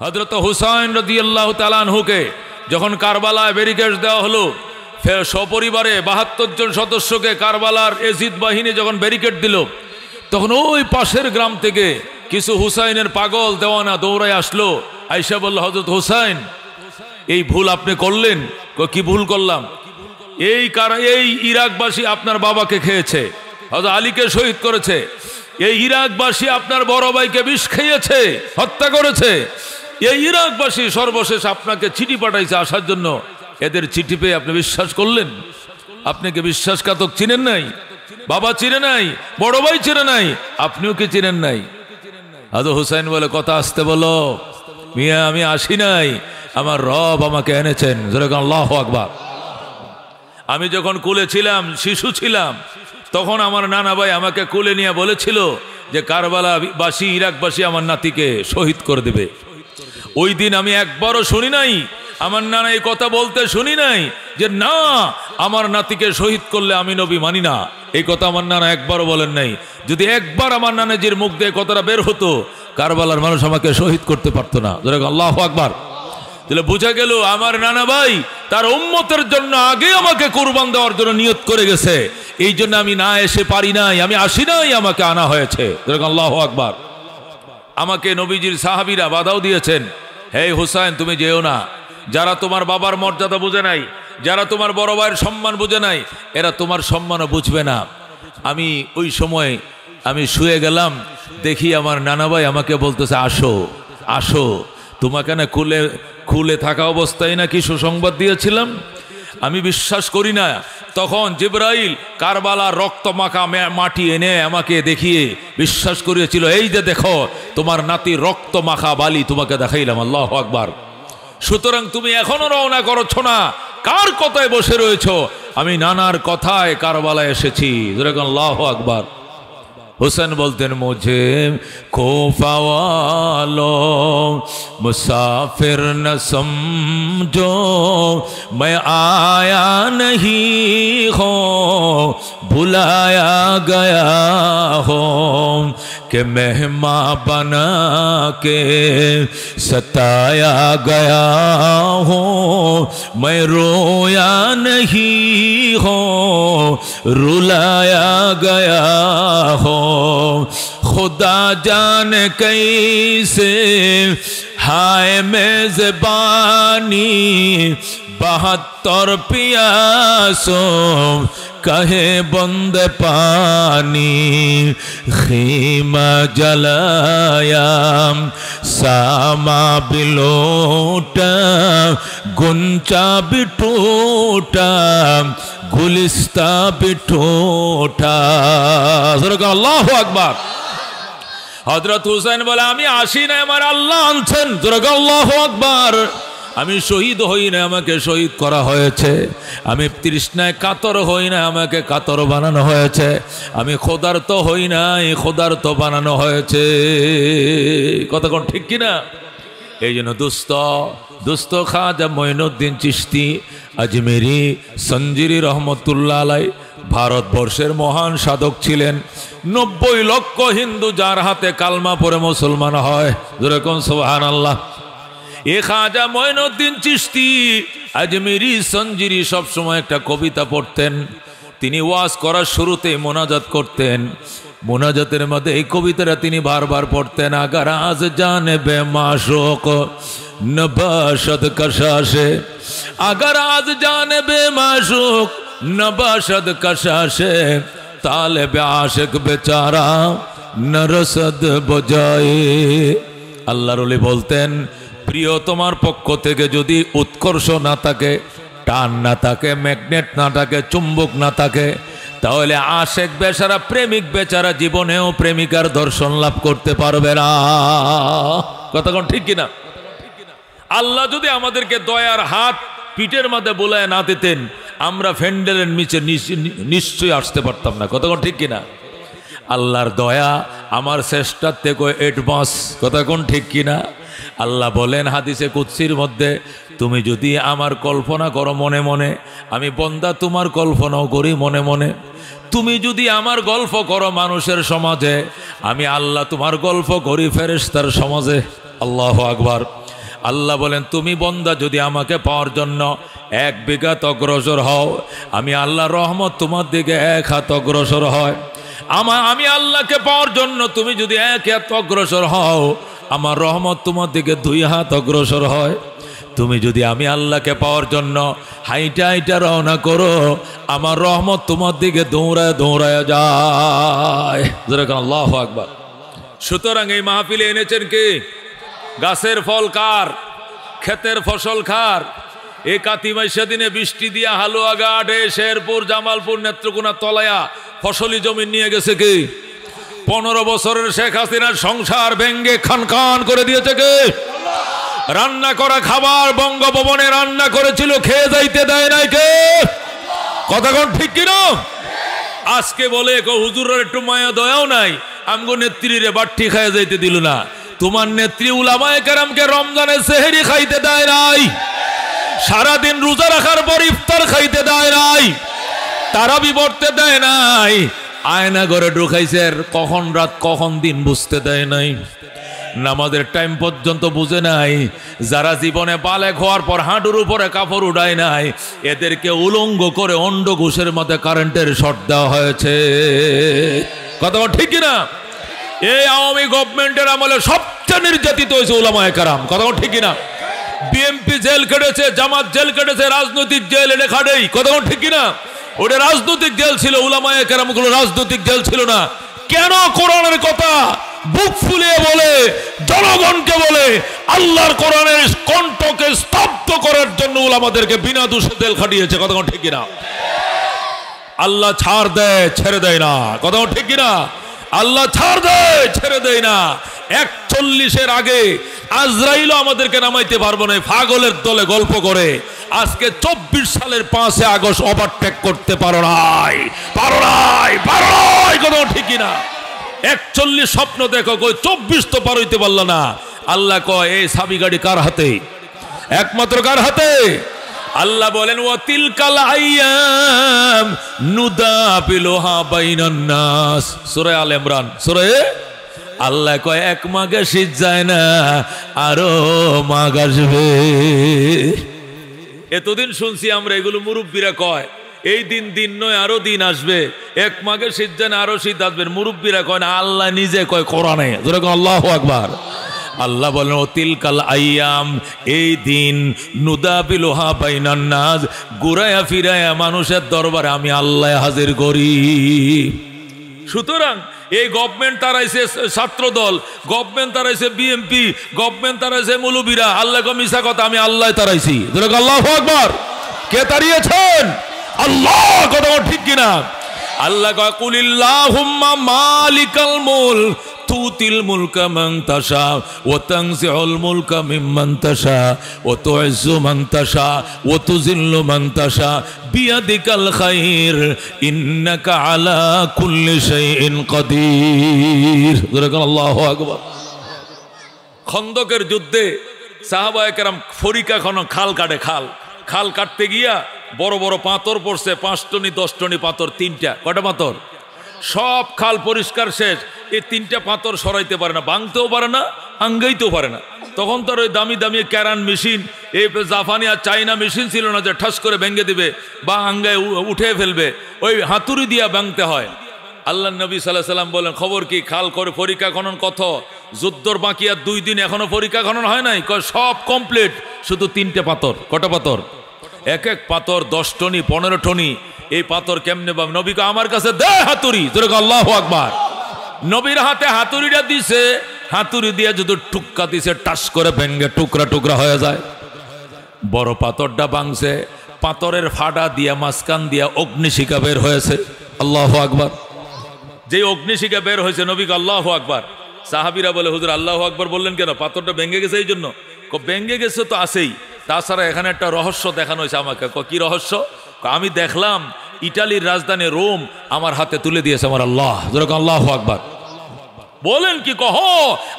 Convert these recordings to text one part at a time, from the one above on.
হযরত হুসাইন রাদিয়াল্লাহু তাআলা আনহুকে যখন কারবালায় ব্যারিকেড দেওয়া হলো, ফের সপরিবারে ৭২ জন সদস্যকে কারবালার এজিদ বাহিনী যখন ব্যারিকেড দিল, তখন ওই পাশের গ্রাম থেকে কিছু হুসাইনের পাগল দেওয়ানা দৌড়ায় আসলো। আয়েশা বলল, হযরত হুসাইন, এই ভুল আপনি করলেন। কি ভুল করলাম? এই ইরাকবাসী আপনার বাবাকে খেয়েছে, হযরত আলীকে শহীদ করেছে। এই ইরাকবাসী আপনার বড় ভাইকে বিষ খেয়েছে, হত্যা করেছে। এই ইরাকবাসী সর্বশেষ আপনাকে চিঠি পাঠাইছে আসার জন্য। এদের চিঠি পেয়ে আপনি বিশ্বাস করলেন? আপনি কি বিশ্বাসঘাতক চিনেন নাই? বাবা চিনে নাই, বড় ভাই চিনে নাই, আপনিও কি চিনেন নাই? হযরত হুসাইন বলে, কথা আসতে বলো মিয়া, আমি আসি নাই, আমার রব আমাকে এনেছেন। আল্লাহু আকবার। আমি যখন কুলে ছিলাম, শিশু ছিলাম, তখন আমার নানা ভাই আমাকে কুলে নিয়ে বলেছিল যে কারবালাবাসী, ইরাকবাসী আমার নাতিকে শহীদ করে দেবে। ওই দিন আমি একবারও শুনি নাই, আমার নানা এই কথা বলতে শুনি নাই যে না, আমার নাতিকে শহীদ করলে আমি নবী মানি না। এই কথা আমার নানা একবারও বলেন নাই। যদি একবার আমার নানাজির মুখ দিয়ে কথাটা বের হতো, কারবালার মানুষ আমাকে শহীদ করতে পারতো না। আল্লাহু আকবার। তাহলে বোঝা গেল আমার নানা ভাই তার উম্মতের জন্য আগে আমাকে কুরবান দেওয়ার জন্য নিয়ত করে গেছে। এই জন্য আমি না এসে পারি নাই, আমি আসি নাই, আমাকে আনা হয়েছে। আল্লাহু আকবার। আমাকে নবীজির সাহাবীরা বাধাও দিয়েছেন, হে হুসাইন তুমি যেও না, যারা তোমার বাবার মর্যাদা বুঝে নাই, যারা তোমার বড় ভাইয়ের সম্মান বুঝে নাই, এরা তোমার সম্মানও বুঝবে না। আমি ওই সময় আমি শুয়ে গেলাম, দেখি আমার নানা ভাই আমাকে বলতেছে, আসো আসো, তোমাকে না খুলে থাকা অবস্থায় নাকি সুসংবাদ দিয়েছিলাম। আমি বিশ্বাস করি না। তখন জিবরাইল কারবালার রক্ত মাখা মাটি এনে আমাকে দেখিয়ে বিশ্বাস করিয়েছিল, এই যে দেখো তোমার নাতি রক্ত মাখা বালি তোমাকে দেখাইলাম। আল্লাহু আকবার। সুতরাং তুমি এখনো রওনা করছ না, কার কথায় বসে রয়েছো? আমি নানার কথায় কারবালায় এসেছি। আল্লাহু আকবার। हुसैन बोलते हैं, मुझे कोफा वालों मुसाफिर न समझो, मैं आया नहीं हो, बुलाया गया हो, कि मेहमान बना के सताया गया हो, मैं रोया नहीं हो, रुलाया गया हो, खुदा जाने कैसे हाय मेज़बानी, 72 पियासों कहे बंद पानी, खीमा जलाया सामा भी लौटा, गुंचा भी टूटा, गुलिस्ता भी टूटा। আল্লাহু আকবার। হযরত হুসাইন বলে, আমি আসি না, আমার আল্লাহ আনছেন। আল্লাহু আকবার। আমি শহীদ হই না, আমাকে শহীদ করা হয়েছে। আমি তৃষ্ণায় কাতর হই না, আমাকে কাতর বানানো হয়েছে। আমি খোদার্ত হই না, খোদার্ত বানানো হয়েছে। কথা কোন ঠিক কিনা? এই জন্য দুস্থ খাজা মঈনুদ্দিন চিশতি আজমেরি সঞ্জিরি রহমতুল্লাহ আলাই ভারতবর্ষের মহান সাধক ছিলেন। 90 লক্ষ হিন্দু যার হাতে কালমা পড়ে মুসলমান হয়। যেরকম সুবহানাল্লাহ। এ খাজা মঈনুদ্দিন চিশতি আজমেরি সঞ্জিরি সবসময় একটা কবিতা পড়তেন। তিনি ওয়াজ করার শুরুতে মোনাজাত করতেন। মোনাজাতের মধ্যে এই কবিতাটা তিনি বারবার পড়তেন। আগার আজ জানে বে মাশুক নবাশদ কশাশে, আগার আজ জানে বে মাশুক নবাশদ কশাশে, তালেবে আশিক বেচারা নরসদ বজায়ে। আল্লাহর ওলি বলতেন, প্রিয় তোমার পক্ষ থেকে যদি উৎকর্ষ না থাকে, টান না থাকে, ম্যাগনেট না থাকে, চুম্বক না থাকে, তাহলে আশেক বেচারা, প্রেমিক বেচারা জীবনেও প্রেমিকার দর্শন লাভ করতে পারবে না। কথা কোন ঠিক কিনা? আল্লাহ যদি আমাদেরকে দয়ার হাত পিঠের মধ্যে বোলায় না দিতেন, আমরা ফ্যান্ডেলের নিচে নিশ্চয়ই আসতে পারতাম না। কথা কোন ঠিক কিনা? আল্লাহর দয়া আমার চেষ্টার থেকে অ্যাডভান্স। কথা কোন ঠিক কিনা? আল্লাহ বলেন হাদিসে কুদসির মধ্যে, তুমি যদি আমার কল্পনা করো মনে মনে, আমি বান্দা তোমার কল্পনাও করি মনে মনে। তুমি যদি আমার গল্প করো মানুষের সমাজে, আমি আল্লাহ তোমার গল্প করি ফেরেশতার সমাজে। আল্লাহু আকবার। আল্লাহ বলেন তুমি বান্দা যদি আমাকে পাওয়ার জন্য 1 বিঘা অগ্রসর হও, আমি আল্লাহর রহমত তোমার দিকে 1 হাত অগ্রসর হয়। আমি আল্লাহকে পাওয়ার জন্য তুমি যদি 1 হাত অগ্রসর হও, আমার রহমত তোমার দিকে 2 হাত অগ্রসর হয়। তুমি যদি আমি আল্লাহকে পাওয়ার জন্য হাইটা হাইটা রওনা করো, আমার রহমত তোমার দিকে দৌড়ায় দৌড়ায় যায়। আল্লাহু আকবার। সুতরাং এই মাহফিলে এনেছেন কি? গাছের ফল কার? ক্ষেতের ফসল কার? এই কাতিমাইশা দিনে বৃষ্টি দিয়া হালুয়াঘাট, শেরপুর, জামালপুর, নেত্রকোনা, তলায়া ফসলি জমি নিয়ে গেছে কি? 15 বছরের শেখ হাসিনার সংসার ভেঙ্গে খান খান করে দিয়েছে কে? রান্না করা খাবার বঙ্গভবনে রান্না করেছিল, খেয়ে যাইতে দেয় নাই কে? কথা কোন ঠিক কিনা? আজকে বলে হুজুরের একটু মায়া দয়াও নাই, আমগো নেত্রীরে বাট্টি খাইয়া যাইতে দিল না। তোমার নেত্রী উলামায়ে কেরামকে রমজানে সেহরি খাইতে দেয় নাই, সারাদিন রোজা রাখার পর ইফতার খাইতে দেয় নাই, তারাবি পড়তে দেয় নাই, আয়না ঘরে ঢুকাইছে, কখন রাত কখন দিন বুঝতে দেয় নাই, নামাজের টাইম পর্যন্ত বুঝে নাই। যারা জীবনে বালেক হওয়ার পর হাঁটুর উপরে কাপড় উঠায় নাই, এদেরকে উলঙ্গ করে অন্ড ঘুষের মধ্যে কারেন্টের শর্ট দেওয়া হয়েছে। কথা ঠিক না? এই আওয়ামী গভর্নমেন্টের আমলে সবচেয়ে নির্যাতিত হয়েছে উলামায়ে কেরাম। কথা ঠিক না? বিএনপি জেল কেটেছে, জামাত জেল কেটেছে, রাজনৈতিক জেল এটা খাটেই। কথা ঠিক না? ওটা রাজনৈতিক জেল ছিল, উলামায়ে কেরামগুলো রাজনৈতিক জেল ছিল না। কেন কোরআনের কথা বুক ফুলিয়ে বলে, জনগণকে বলে, আল্লাহর কোরআনের কণ্ঠকে স্তব্ধ করার জন্য উলামাদেরকে বিনা দোষে জেল খাটিয়েছে। কথা ঠিক না? আল্লাহ ছাড় দেয়, ছেড়ে দেয় না। কথা ঠিক কিনা? আল্লাহ ছাড় দেয়, ছেড়ে দেয় না। 41-এর আগে আজরাইলও আমাদেরকে নামাইতে পারবো না। পাগলের দলে গল্প করে আজকে 24 সালের 5 আগস্ট ওভারটেক করতে পারো নাই, পারো নাই, পারো নাই। কথা ঠিক কিনা? 41 স্বপ্ন দেখো, কই 24 তো পার হইতে পারল না। আল্লাহ কয় এই সাবি গাড়ি কার হাতে? একমাত্র কার হাতে? আল্লাহ বলেন ওয়া তিলকাল আইয়াম নুদাবিলুহা বাইনান নাস। সূরা আলে ইমরান। সূরা আল্লাহ কয় 1 মাঘে শীত যায় না, আরো মাঘ আসবে। এতদিন শুনছি আমরা এগুলো, মুরব্বীরা কয় এই দিন দিন নয়, আরো দিন আসবে। 1 মাঘে শীত যায় না, আরো শীত আসবে। মুরব্বীরা কয় না, আল্লাহ নিজে কয় কোরআনে। আল্লাহু আকবার। আল্লাহ বলেন ও তিলকাল আইয়াম, এই দিন নুদাবিলুহা বাইনান নাস, ঘুরায়া ফিরায়া মানুষের দরবারে আমি আল্লাহ হাজির করি। সুতরাং এই গভর্নমেন্ট তারাইছে ছাত্র দল, গভর্নমেন্ট তারাইছে বিএনপি, গভর্নমেন্ট তারাইছে মৌলবীরা। আল্লাহ কো মিছা কথা, আমি আল্লাহ তারাইছি। আল্লাহু আকবার। কে তাড়িয়েছেন? আল্লাহ। কথা ঠিক কিনা? আল্লাহ কয় কুলিল্লাহুম্মা মালিকাল মুলক তুতিল মুলকা মান তাশা ওয়া তানজিউল মুলকা মিম্মান তাশা ওয়া তুইজ্জু মান তাশা ওয়া তুযিল্লু মান তাশা বিয়াদিকাল খায়র ইন্নাকা আলা কুল্লি শাইইন কাদির। আল্লাহু আকবার। খন্দকের যুদ্ধে সাহাবায়ে কেরাম ফরিকা খাল কাটে, খাল কাটতে গিয়া বড় বড় পাথর পড়ছে, 5 টনি 10 টনি পাথর, 3টা। কটা পাথর? সব খাল পরিষ্কার শেষ, এই 3টা পাথর সরাইতে পারে না, ভাঙতেও পারে না, আঙ্গাইতেও পারে না। তখন তার ওই দামি দামি ক্যারান মেশিন, এই জাপানি আর চাইনা মেশিন ছিল না যে ঠাস করে ভেঙে দিবে বা আঙ্গায় উঠে ফেলবে, ওই হাতুড়ি দিয়া ভাঙতে হয়। আল্লাহ নবী সাল্লাল্লাহু আলাইহি সাল্লাম বলেন খবর কি? খাল করে পরীক্ষা খনন কত? যুদ্ধর বাকি আর 2 দিন, এখনো পরীক্ষা খনন হয় নাই। সব কমপ্লিট, শুধু 3টে পাথর। কটা পাথর? এক পাথর 10 টনি 15 টনি। এই পাথর কেমনে বা? নবী কয় আমার কাছে দে হাতুড়ি। আল্লাহু আকবার। নবীর হাতে হাতুড়িটা দিছে, হাতুড়ি দিয়ে যদি টুক্কা দিছে, টাস করে ভেঙে টুকরা টুকরা হয়ে যায়। বড় পাথরটা ভাঙছে, পাথরের ফাটা দিয়া মাঝখান দিয়া অগ্নিশিখা বের হয়েছে। আল্লাহু আকবার। যে অগ্নিশিখা বের হয়েছে, নবী কয় আল্লাহু আকবার। সাহাবীরা বলে হুজুর আল্লাহু আকবার বললেন কেন? পাথরটা ভেঙে গেছে এই জন্য। ভেঙে গেছে তো আছেই, তাছাড়া এখানে একটা রহস্য দেখানো হয়েছে আমাকে। কি রহস্য? আমি দেখলাম ইটালির রাজধানী রোম আমার হাতে তুলে দিয়েছে আমার আল্লাহ। আল্লাহু আকবার। বলেন কি? কহ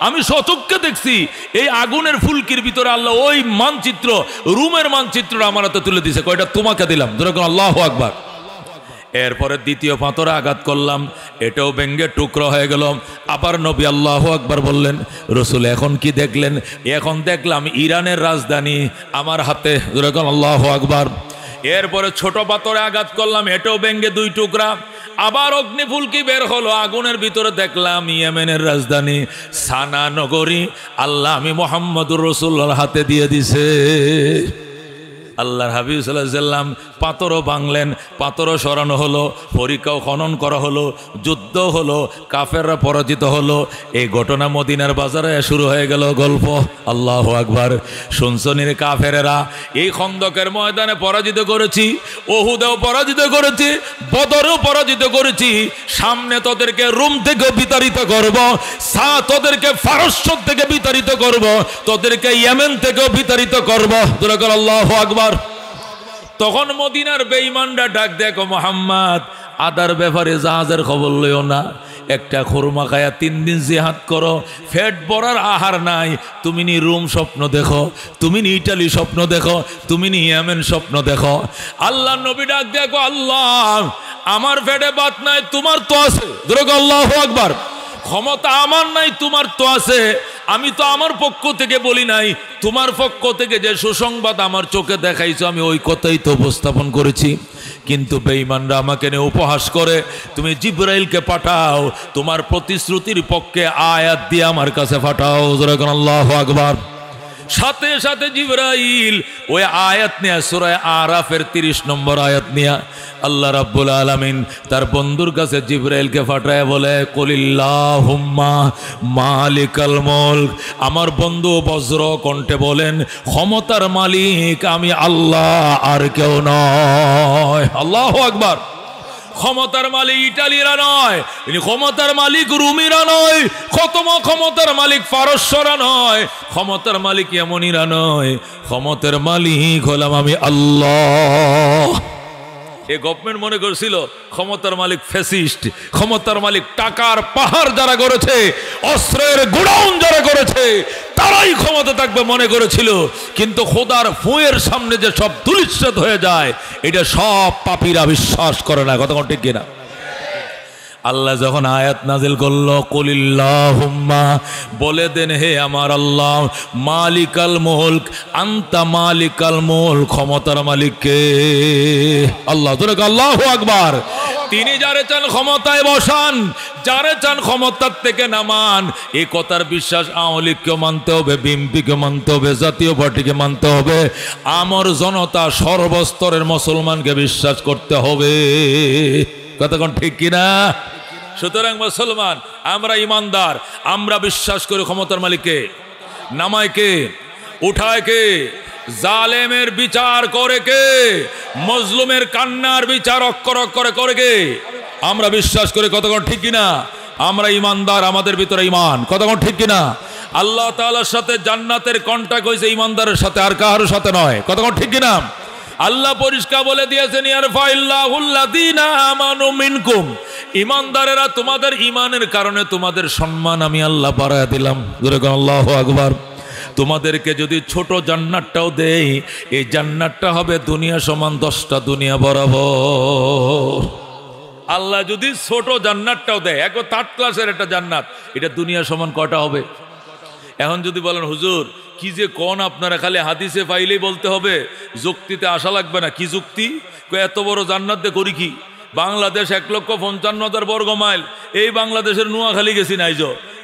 আমি সচক্ষে দেখছি এই আগুনের ফুলকির ভিতরে আল্লাহ ওই মানচিত্র, রোমের মানচিত্রটা আমার হাতে তুলে দিয়েছে। কয়টা তোমাকে দিলাম। আল্লাহু আকবার। এরপরে দ্বিতীয় পাথরে আঘাত করলাম, এটাও ভেঙ্গে টুকরো হয়ে গেল। আবার নবী আল্লাহু আকবার বললেন। রসুল এখন কি দেখলেন? এখন দেখলাম ইরানের রাজধানী আমার হাতে। আল্লাহু আকবার। এরপরে ছোট পাথরে আঘাত করলাম, এটাও ভেঙ্গে 2 টুকরা। আবার অগ্নিফুলকি বের হলো, আগুনের ভিতরে দেখলাম ইয়েমেনের রাজধানী সানা নগরী আল্লাহ আমি মুহাম্মদুর রাসূলুল্লাহর হাতে দিয়ে দিছে। আল্লাহর হাবিব সাল্লাল্লাহু আলাইহি ওয়াসাল্লাম পাথরও ভাঙলেন, পাথরও সরানো হলো, পরীক্ষাও খনন করা হলো, যুদ্ধ হলো, কাফেররা পরাজিত হলো। এই ঘটনা মদিনার বাজারে শুরু হয়ে গেল গল্প। আল্লাহু আকবার। শুনছনির কাফেরেরা, এই খন্দকের ময়দানে পরাজিত করেছি, উহুদেও পরাজিত করেছি, বদরেও পরাজিত করেছি, সামনে তোদেরকে রোম থেকে বিতাড়িত করব, তোদেরকে ফারস্য থেকে বিতাড়িত করব, তোদেরকে ইয়েমেন থেকেও বিতাড়িত করব। আল্লাহু আকবার। তখন মদিনার বেঈমানরা ডাক দেখো মুহাম্মদ, আদার ব্যাপারে জাহাজের খবর লইও না, একটা খুরমা খায়া 3 দিন জিহাদ করো, পেট ভরার আহার নাই। তুমি নি রোম স্বপ্ন দেখো, তুমি নি ইটালি স্বপ্ন দেখো, তুমি নি ইয়েমেন স্বপ্ন দেখো। আল্লাহ নবী ডাক দেখো, আল্লাহ আমার পেটে ভাত নাই, তোমার তো আছে। আল্লাহু আকবার। ক্ষমতা আমার নাই, তোমার তো আছে। আমি তো আমার পক্ষ থেকে বলি নাই, তোমার পক্ষ থেকে যে সুসংবাদ আমার চোখে দেখাইছো আমি ওই কথাই তো উপস্থাপন করেছি। কিন্তু বেঈমানরা আমাকে নিয়ে উপহাস করে, তুমি জিবরাইলকে পাঠাও, তোমার প্রতিশ্রুতির পক্ষে আয়াত দিয়ে আমার কাছে পাঠাও। আল্লাহু আকবার। সাথে সাথে জিবরাইল ওই আয়াত নিয়ে, সূরা আরাফের 30 নম্বর আয়াত নিয়ে আল্লাহ রাব্বুল আলামিন তার বন্ধুর কাছে জিবরাইলকে পাঠায় বলে, কুলিল্লাহুম্মা মালিকাল মুলক। আমার বন্ধু বজ্র কণ্ঠে বলেন, ক্ষমতার মালিক আমি আল্লাহ, আর কেউ নয়। আল্লাহু আকবার। ক্ষমতার মালিক ইটালিরা নয়, ক্ষমতার মালিক রুমিরা নয়, ক্ষমতার মালিক ফারস্যরা নয়, ক্ষমতার মালিক ইয়েমনিরা নয়, ক্ষমতার মালিক হলাম আমি আল্লাহ। এই গভর্নমেন্ট মনে করছিল ক্ষমতার মালিক ফ্যাসিস্ট, ক্ষমতার মালিক টাকার পাহাড় যারা করেছে, অস্ত্রের গোডাউন যারা করেছে তারাই ক্ষমতা থাকবে মনে করেছিল। কিন্তু খোদার ফুঁয়ের সামনে যে সব ধূলিসাৎ হয়ে যায়, এটা সব পাপীরা বিশ্বাস করে না। কথা ঠিক কিনা? আল্লাহ যখন আয়াত নাজিল করলো, কুলিল্লাহুম্মা, বলে দেন হে আমার আল্লাহ, মালিকাল মুলক, আনতা মালিকাল মুলক, ক্ষমতার মালিক কে? আল্লাহ। আল্লাহু আকবার। তিনি যারে চান ক্ষমতায় বসান, যারে চান ক্ষমতার থেকে নামান। এই কথার বিশ্বাস আওয়ামী লীগকে মানতে হবে, বিএনপিকে মানতে হবে, জাতীয় পার্টিকে মানতে হবে, আমর জনতা সর্বস্তরের মুসলমানকে বিশ্বাস করতে হবে। কথা কোন ঠিক কিনা? সুতরাং মুসলমান আমরা ইমানদার, আমরা বিশ্বাস করি ক্ষমতার মালিককে, নামায় কে, উঠায় কে, জালেমের বিচার করে কে, মজলুমের কান্নার বিচার অক্ষর অক্ষরে করে কে, আমরা বিশ্বাস করি। কতক্ষণ ঠিক কিনা? আমরা ইমানদার, আমাদের ভিতরে ইমান। কতক্ষণ ঠিক কিনা? আল্লাহ তাআলার সাথে জান্নাতের কন্ট্যাক্ট হয়েছে ইমানদারের সাথে, আর কারোর সাথে নয়। কতক্ষণ ঠিক কিনা? আল্লাহ পরিষ্কার বলে দিয়েছেন, ইয়ারফাইল্লাহুল্লাযীনা আমানু মিনকুম, ইমানদারেরা তোমাদের ইমানের কারণে তোমাদের সম্মান আমি আল্লাহ বাড়ায় দিলাম। আল্লাহু আকবার। তোমাদেরকে যদি ছোট জান্নাতটাও দেই, এই জান্নাতটা হবে দুনিয়া সমান 10টা দুনিয়া বরাবর। আল্লাহ যদি ছোট জান্নাতটাও দেয়, এক 3rd ক্লাসের একটা জান্নাত, এটা দুনিয়া সমান কয়টা হবে? এখন যদি বলেন হুজুর কি যে কোন আপনারা খালি হাদিসে পাইলেই বলতে হবে, যুক্তিতে আসা লাগবে না। কি যুক্তি? এত বড় জান্নাত দিয়ে করি কি? বাংলাদেশ 1,55,000 বর্গ মাইল। এই বাংলাদেশের নোয়াখালী গেছি নাই,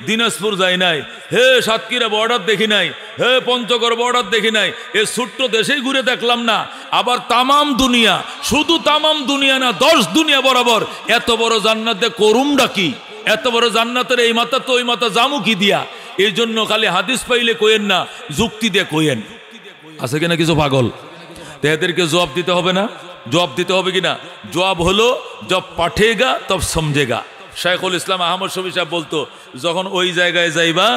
দিনাজপুর যাই নাই, হে সাতক্ষীরা বর্ডার দেখি নাই, হে পঞ্চগড় বর্ডার দেখি নাই, এই ছোট্ট দেশেই ঘুরে দেখলাম না। আবার তামাম দুনিয়া, শুধু তামাম দুনিয়া না, 10 দুনিয়া বরাবর এত বড় জান্নাত দিয়ে করুমটা কি? এত বড় জান্নাতের এই মাথা তো ওই মাথা জামু কি দিয়া? এই জন্য খালি হাদিস পাইলে কইেন না, যুক্তি দিয়ে কইেন। আছে কিনা কিছু পাগল? এদেরকে জবাব দিতে হবে না? জবাব দিতে হবে কিনা? জবাব হলো, জব পাঠেগা তব সমঝেগা। শাইখুল ইসলাম আহমদ শফী সাহেব বলতো, যখন ওই জায়গায় যাইবা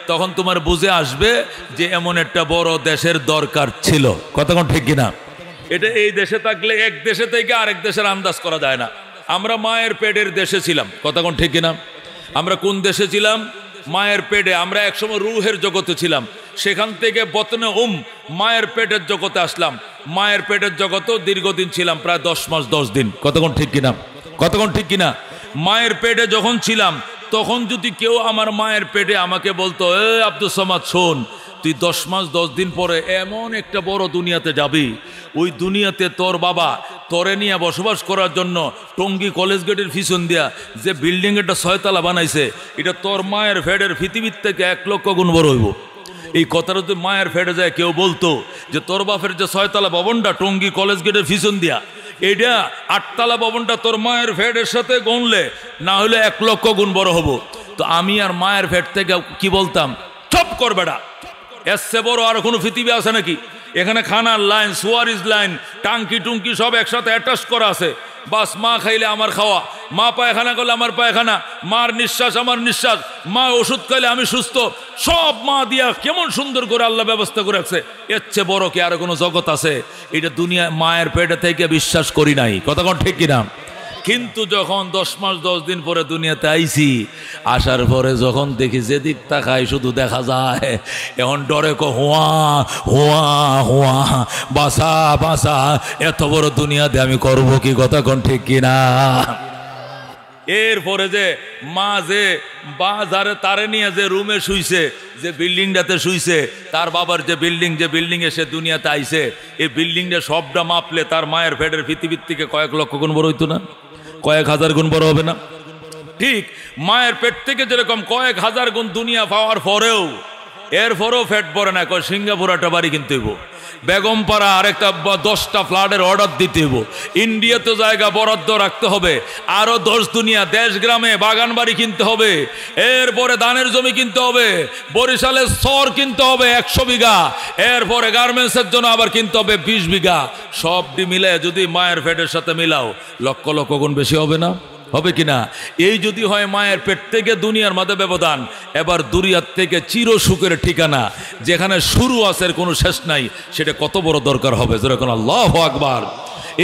তখন তোমার বুঝে আসবে যে এমন একটা বড় দেশের দরকার ছিল। কতক্ষণ ঠিক কিনা? এটা এই দেশে থাকলে এক দেশে থেকে আরেক দেশের আন্দাজ করা যায় না। আমরা মায়ের পেটের দেশে ছিলাম। কতক্ষণ ঠিক কিনা? আমরা কোন দেশে ছিলাম? মায়ের পেটে। আমরা একসময় রুহের জগতে ছিলাম। সেখান থেকে বতনে মায়ের পেটের জগতে আসলাম। মায়ের পেটের জগতেও দীর্ঘদিন ছিলাম, প্রায় 10 মাস 10 দিন। কতক্ষণ ঠিক কিনা? কতক্ষণ ঠিক কিনা? মায়ের পেটে যখন ছিলাম তখন যদি কেউ আমার মায়ের পেটে আমাকে বলতো, এ আব্দুস সামাদ শোন, তুই 10 মাস 10 দিন পরে এমন একটা বড় দুনিয়াতে যাবি, ওই দুনিয়াতে তোর বাবা তোরে নিয়ে বসবাস করার জন্য টঙ্গী কলেজ গেটের পিছন দিয়া যে বিল্ডিং একটা 6 তলা বানাইছে, এটা তোর মায়ের ফেডের পৃথিবীর থেকে 1 লক্ষ গুণ বড় হইব। এই কথাটা যদি মায়ের ফেডে যায় কেউ বলতো যে তোর বাপের যে 6 তলা ভবনটা টঙ্গী কলেজ গেটের পিছন দিয়া, এটা 8 তলা ভবনটা তোর মায়ের ফেডের সাথে গণলে না হলে 1 লক্ষ গুণ বড় হবো। তো আমি আর মায়ের ফেড থেকে কি বলতাম, চপ কর বেটা, এসছে বড় আর কোনো পৃথিবী আছে নাকি? এখানে খানার লাইন, সুয়ারিজ লাইন, টাঙ্কি টুঙ্কি সব একসাথে অ্যাটাচ করা আছে। বাস মা খাইলে আমার খাওয়া, মা পায়খানা করলে আমার পায়খানা, মার নিঃশ্বাস আমার নিঃশ্বাস, মা ওষুধ খাইলে আমি সুস্থ, সব মা দিয়া কেমন সুন্দর করে আল্লাহ ব্যবস্থা করে রাখছে। এর চেয়ে বড় কি আর কোনো জগৎ আছে? এটা দুনিয়ায় মায়ের পেটে থেকে বিশ্বাস করি নাই। কতক্ষণ ঠিক কিনা? কিন্তু যখন 10 মাস 10 দিন পরে দুনিয়াতে আইছি, আসার পরে যখন দেখি যেদিক তাকাই শুধু দেখা যায় এখন ডরে হুয়া হুয়া হুয়া, বাসা বাসা, এত বড় দুনিয়াতে আমি করবো কি? কতক্ষণ ঠিক কিনা? এরপরে যে মা যে বাজারে তারে নিয়ে যে রুমে শুইছে, যে বিল্ডিংটাতে শুইছে, তার বাবার যে বিল্ডিংয়ে সে দুনিয়াতে আইছে, এই বিল্ডিংটা সবটা মাপলে তার মায়ের ফেডের পৃথিবীর থেকে কয়েক লক্ষ গুণ বড় হইতো না? কয়েক হাজার গুণ বড় হবে না? ঠিক মায়ের পেট থেকে যেরকম কয়েক হাজার গুণ দুনিয়া পাওয়ার পরেও এরপরেও ফেট পড়ে না। সিঙ্গাপুর একটা বাড়ি কিনতে হইব, বেগমপাড়া আরেকটা 10টা ফ্ল্যাটের অর্ডার দিতে হইব, ইন্ডিয়াতে জায়গা বরাদ্দ রাখতে হবে, আরো 10 দুনিয়া দেশ গ্রামে বাগান বাড়ি কিনতে হবে, এরপরে ধানের জমি কিনতে হবে, বরিশালের সর কিনতে হবে 100 বিঘা, এরপরে গার্মেন্টসের জন্য আবার কিনতে হবে 20 বিঘা। সবটি মিলে যদি মায়ের পেটের সাথে মিলাও লক্ষ লক্ষ গুণ বেশি হবে না? হবে কিনা? এই যদি হয় মায়ের পেট থেকে দুনিয়ার মধ্যে ব্যবধান, এবার দুনিয়ার থেকে চির সুখের ঠিকানা যেখানে শুরু আছে কোনো শেষ নাই, সেটা কত বড় দরকার হবে? যেরকম আল্লাহু আকবার।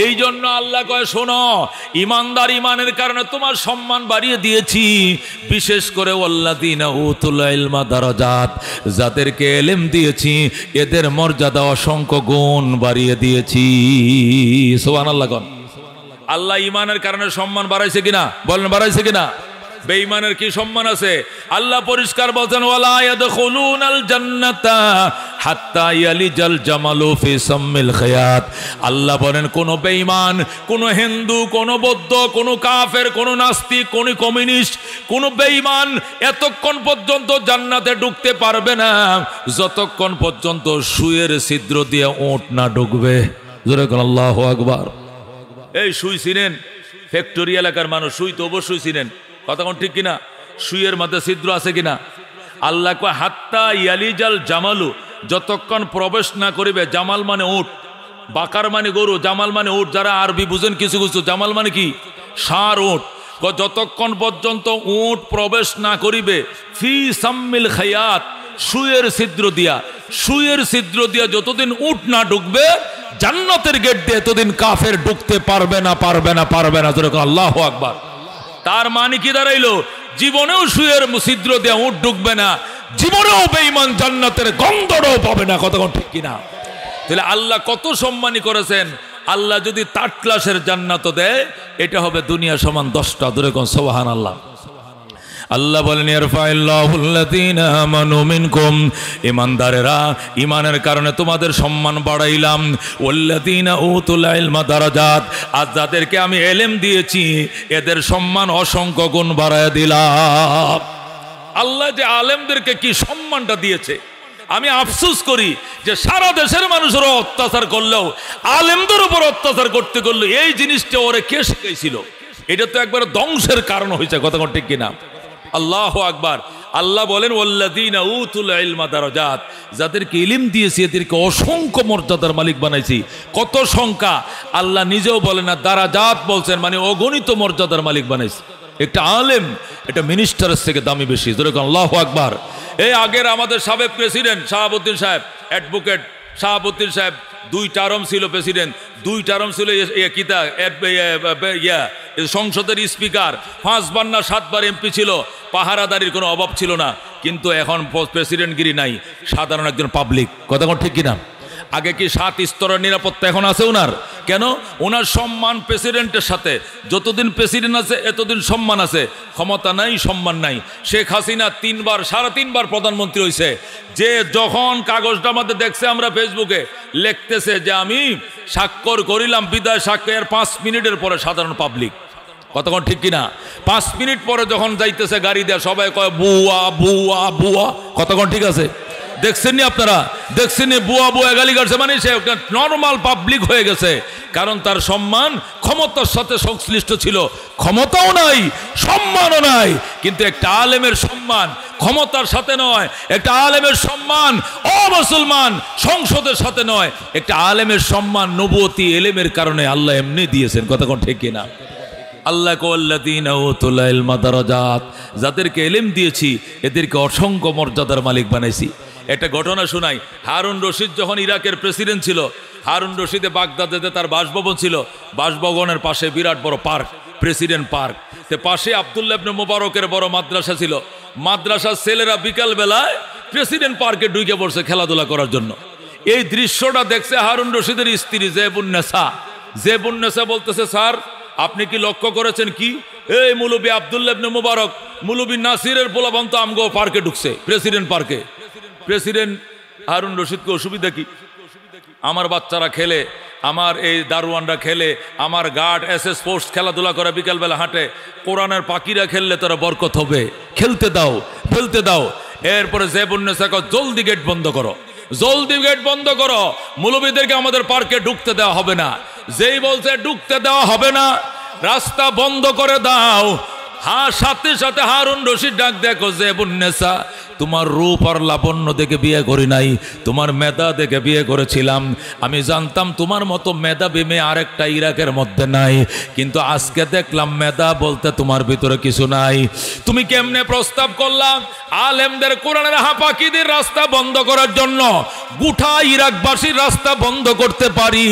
এই জন্য আল্লাহ কয়, শোনো, ইমানদার ইমানের কারণে তোমার সম্মান বাড়িয়ে দিয়েছি, বিশেষ করে ওয়াল্লাযীনা উতুল ইলমা দারাজাত, যাদেরকে ইলম দিয়েছি এদের মর্যাদা অসংখ্য গুণ বাড়িয়ে দিয়েছি। সুবহানাল্লাহ। আল্লাহ ইমানের কারণে সম্মান বাড়াইছে কিনা? বলেন বাড়াইছে কিনা? বেঈমানের কি সম্মান আছে? আল্লাহ পরিষ্কার বলছেন, ওয়ালা ইয়াদখুলুনাল জান্নাতা হাত্তা ইয়ালিজাল জামালু ফি সাম্মিল খিয়াত। আল্লাহ বলেন কোন বেঈমান, কোন হিন্দু, কোন বৌদ্ধ, কোন কাফের, কোন নাস্তিক, কোন কমিউনিস্ট, কোন বেঈমান এতক্ষণ পর্যন্ত জান্নাতে ঢুকতে পারবে না যতক্ষণ পর্যন্ত সুয়ের ছিদ্র দিয়ে ওট না ঢুকবে। জোরে বলেন আল্লাহু আকবার। এই সুই চিনেন? ফ্যাক্টরি এলাকার মানুষ সুই তো অবশ্যই চিনেন। কতক্ষণ ঠিক কিনা? সুইয়ের মধ্যে ছিদ্র আছে কিনা? আল্লাহ কয় হাত্তা ইয়ালিজাল জামালু, যতক্ষণ প্রবেশ না করিবে। জামাল মানে উট, বাকার মানে গরু, জামাল মানে উট। যারা আরবি বুঝেন কিছু কিছু, জামাল মানে কি? ষাঁড় উট। যতক্ষণ পর্যন্ত উট প্রবেশ না করিবে ফি সাম্মিল খিয়াত, সুইয়ের ছিদ্র দিয়া, সুইয়ের ছিদ্র দিয়া যতদিন উট না ঢুকবে জান্নাতের গেট দিয়ে এতদিন কাফের ঢুকতে পারবে না, পারবে না, পারবে না। যেরকম আল্লাহু আকবার। তার মানে কি দাঁড়াইলো? জীবনেও সুয়ের ছিদ্র দিয়ে উট ঢুকবে না, জীবনেও বেঈমান জান্নাতের গন্ধটাও পাবে না। কতক্ষণ ঠিক কিনা? তাহলে আল্লাহ কত সম্মানী করেছেন। আল্লাহ যদি 3rd ক্লাসের জান্নাত দেয়, এটা হবে দুনিয়া সমান 10টা। যেরকম সুবহানাল্লাহ। আল্লাহ বলেন, ইয়ারফাইল্লাহুল্লাযীনা আমানু মিনকুম, ঈমানদারেরা ঈমানের কারণে তোমাদের সম্মান বাড়াইলাম। ওয়াল্লাযীনা উতুল ইলমা দারাজাত, আর যাদেরকে আমি ইলম দিয়েছি এদের সম্মান অসংখ্য গুণ বাড়ায় দিলাম। আল্লাহ যে আলেমদেরকে কি সম্মানটা দিয়েছে, আমি আফসোস করি যে সারা দেশের মানুষেরা অত্যাচার করলেও আলেমদের উপর অত্যাচার করতে করলো এই জিনিসটা ওরে কে শিখাইছিল? এটা তো একবার ধ্বংসের কারণ হয়েছে। কতক্ষণ ঠিক কিনা? আল্লাহু আকবার। আল্লাহ বলেন, ওয়াল্লাযীনা উতুল ইলমা দারাজাত, যাদেরকে ইলম দিয়েছি এদেরকে অসংখ্য মর্যাদার মালিক বানাইছি। কত সংখ্যা? আল্লাহ নিজেও বলেন না, দারাজাত বলছেন, মানে অগণিত মর্যাদার মালিক বানাইছি। একটা আলেম এটা মিনিস্টারের থেকে দামি বেশি। যেরকম আল্লাহু আকবার। এই আগের আমাদের সাবেক প্রেসিডেন্ট শাহাবুদ্দিন সাহেব, অ্যাডভোকেট শাহাবুদ্দিন সাহেব 2 টার্ম ছিল প্রেসিডেন্ট, 2 টার্ম ছিল সংসদের স্পিকার, 5 বার না 7 বার এমপি ছিল। পাহারাদারির কোনো অভাব ছিল না। কিন্তু এখন প্রেসিডেন্টগিরি নাই, সাধারণ একজন পাবলিক। কথা কোন ঠিক কিনা? আগে কি 7 স্তরের নিরাপত্তা এখন আছে ওনার? কেন? ওনার সম্মান প্রেসিডেন্টের সাথে, যতদিন প্রেসিডেন্ট আছে এতদিন সম্মান আছে। ক্ষমতা নাই, সম্মান নাই। শেখ হাসিনা 3বার 3.5 বার প্রধানমন্ত্রী হয়েছে, যে যখন কাগজটা আমাদের দেখছে আমরা ফেসবুকে লিখতেছে যে আমি স্বাক্ষর করিলাম বিদায় সাক্ষর, 5 মিনিটের পরে সাধারণ পাবলিক। কতক্ষণ ঠিক কিনা? 5 মিনিট পরে যখন যাইতেছে গাড়ি দেয়া সবাই কয় বুয়া বুয়া বুয়া। কতক্ষণ ঠিক আছে? দেখছেননি আপনারা? দেখছেননি বুয়া বুয়া গালি কাটছে, মানে সে একটা নর্মাল পাবলিক হয়ে গেছে। কারণ তার সম্মান ক্ষমতার সাথে সংশ্লিষ্ট ছিল। ক্ষমতাও নাই, সম্মানও নাই, কিন্তু একটা আলেমের সম্মান ক্ষমতার সাথে নয়, একটা আলেমের সম্মান অমুসলমান সংসদের সাথে নয়, একটা আলেমের সম্মান নবুয়তি এলেমের কারণে আল্লাহ এমনি দিয়েছেন। কতক্ষণ ঠিক কিনা? আল্লাহ কওয়াল্লাযীনা উতুল ইলমা দারাজাত, যাদেরকে এলেম দিয়েছি এদেরকে অসংখ্য মর্যাদার মালিক বানাইছি। একটা ঘটনা শোনাই। হারুন রশিদ যখন ইরাকের প্রেসিডেন্ট ছিল, হারুন রশিদে বাগদাদেতে তার বাসভবন ছিল। বাসভবনের পাশে বিরাট বড় পার্ক, প্রেসিডেন্ট পার্ক। তে পাশে আব্দুল্লাহ ইবনে মুবারকের বড় মাদ্রাসা ছিল। মাদ্রাসার ছেলেরা বিকাল বেলায় প্রেসিডেন্ট পার্কে ঢুকে পড়ছে খেলাধুলা করার জন্য। এই দৃশ্যটা দেখছে হারুন রশিদের স্ত্রী জেবুন্নেসা বলতেছে, স্যার আপনি কি লক্ষ্য করেছেন কি? এই মুলবি আব্দুল্লাহ ইবনে মুবারক, মুলবি নাসিরের পোলাপান তো আমগো পার্কে ঢুকছে, প্রেসিডেন্ট পার্কে। প্রেসিডেন্ট হারুন রশিদকে অসুবিধা কি? আমার বাচ্চারা খেলে, আমার এই দারোয়ানরা খেলে, আমার গার্ড এসএস ফোর্স খেলাধুলা করে বিকালবেলা হাঁটে, কোরআনের পাখিরা খেললে তারা বরকত হবে, খেলতে দাও, ফেলতে দাও। এরপরে জেবুন্নেসা কয় জলদি গেট বন্ধ করো, জলদি গেট বন্ধ করো, মুলবিদেরকে আমাদের পার্কে ঢুকতে দেওয়া হবে না। যেই বলছে ঢুকতে দেওয়া হবে না, রাস্তা বন্ধ করে দাও, সাথে সাথে হারুন রশিদ ডাক দেখো, জেবুন্নেসা তোমার রূপ আর লাবণ্য দেখে বিয়ে করি নাই, তোমার মেধা দেখে বিয়ে করেছিলাম। আমি জানতাম তোমার মতো মেধাবী মেয়ে আরেকটা ইরাকের মধ্যে নাই, কিন্তু আজকে দেখলাম মেধা বলতে তোমার ভিতরে কিছু নাই। তুমি কেমনে প্রস্তাব করলাম আলেমদের কোরআনের হাফাকিদের রাস্তা বন্ধ করার জন্য? গোটা ইরাকবাসীর রাস্তা বন্ধ করতে পারি,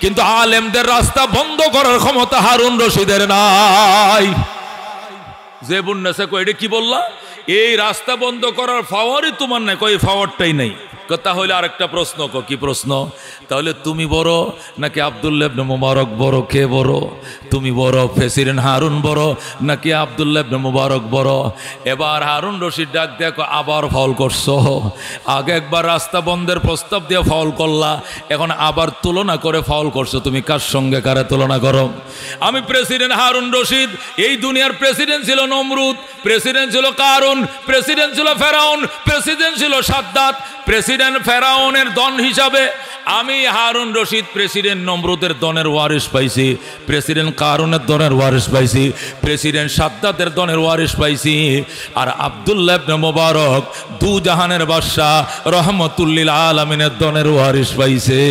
কিন্তু আলেমদের রাস্তা বন্ধ করার ক্ষমতা হারুন রশিদের নাই। জেবুন্নেসা কয়, এটা কি বললা? এই রাস্তা বন্ধ করার পাওয়ারই তোমার নাই। কই পাওয়ারটাই নাই। তাহলে আরেকটা প্রশ্ন, কি প্রশ্ন? তাহলে তুমি বড় নাকি আব্দুল্লাহ ইবনে মুবারক বড়? কে বড়? তুমি বড়, প্রেসিডেন্ট হারুন বড় নাকি আব্দুল্লাহ ইবনে মুবারক বড়? এবার হারুন রশিদ ডাক দেখো, আবার ফাউল করছো। আগে একবার রাস্তা বন্ধের প্রস্তাব দিয়ে ফাউল করলা, এখন আবার তুলনা করে ফাউল করছো। তুমি কার সঙ্গে কারে তুলনা করো? আমি প্রেসিডেন্ট হারুন রশিদ। এই দুনিয়ার প্রেসিডেন্ট ছিল নমরুদ, প্রেসিডেন্ট ছিল কারুন, প্রেসিডেন্ট ছিল ফেরাউন, প্রেসিডেন্ট ছিল সাদ্দাত। প্রেসিডেন্ট ফেরাউনের দন হিসাবে আমি হারুন রশিদ প্রেসিডেন্ট নমরুদের দনের ওয়ারিশ পাইছি, প্রেসিডেন্ট কারুনের দনের ওয়ারিশ পাইছি, প্রেসিডেন্ট সাদ্দাতের দনের ওয়ারিশ পাইছি। আর আব্দুল্লাহ ইবনে মুবারক দু জাহানের বাদশা রহমতুল্লিল আলামিনের দনের ওয়ারিশ পাইছে।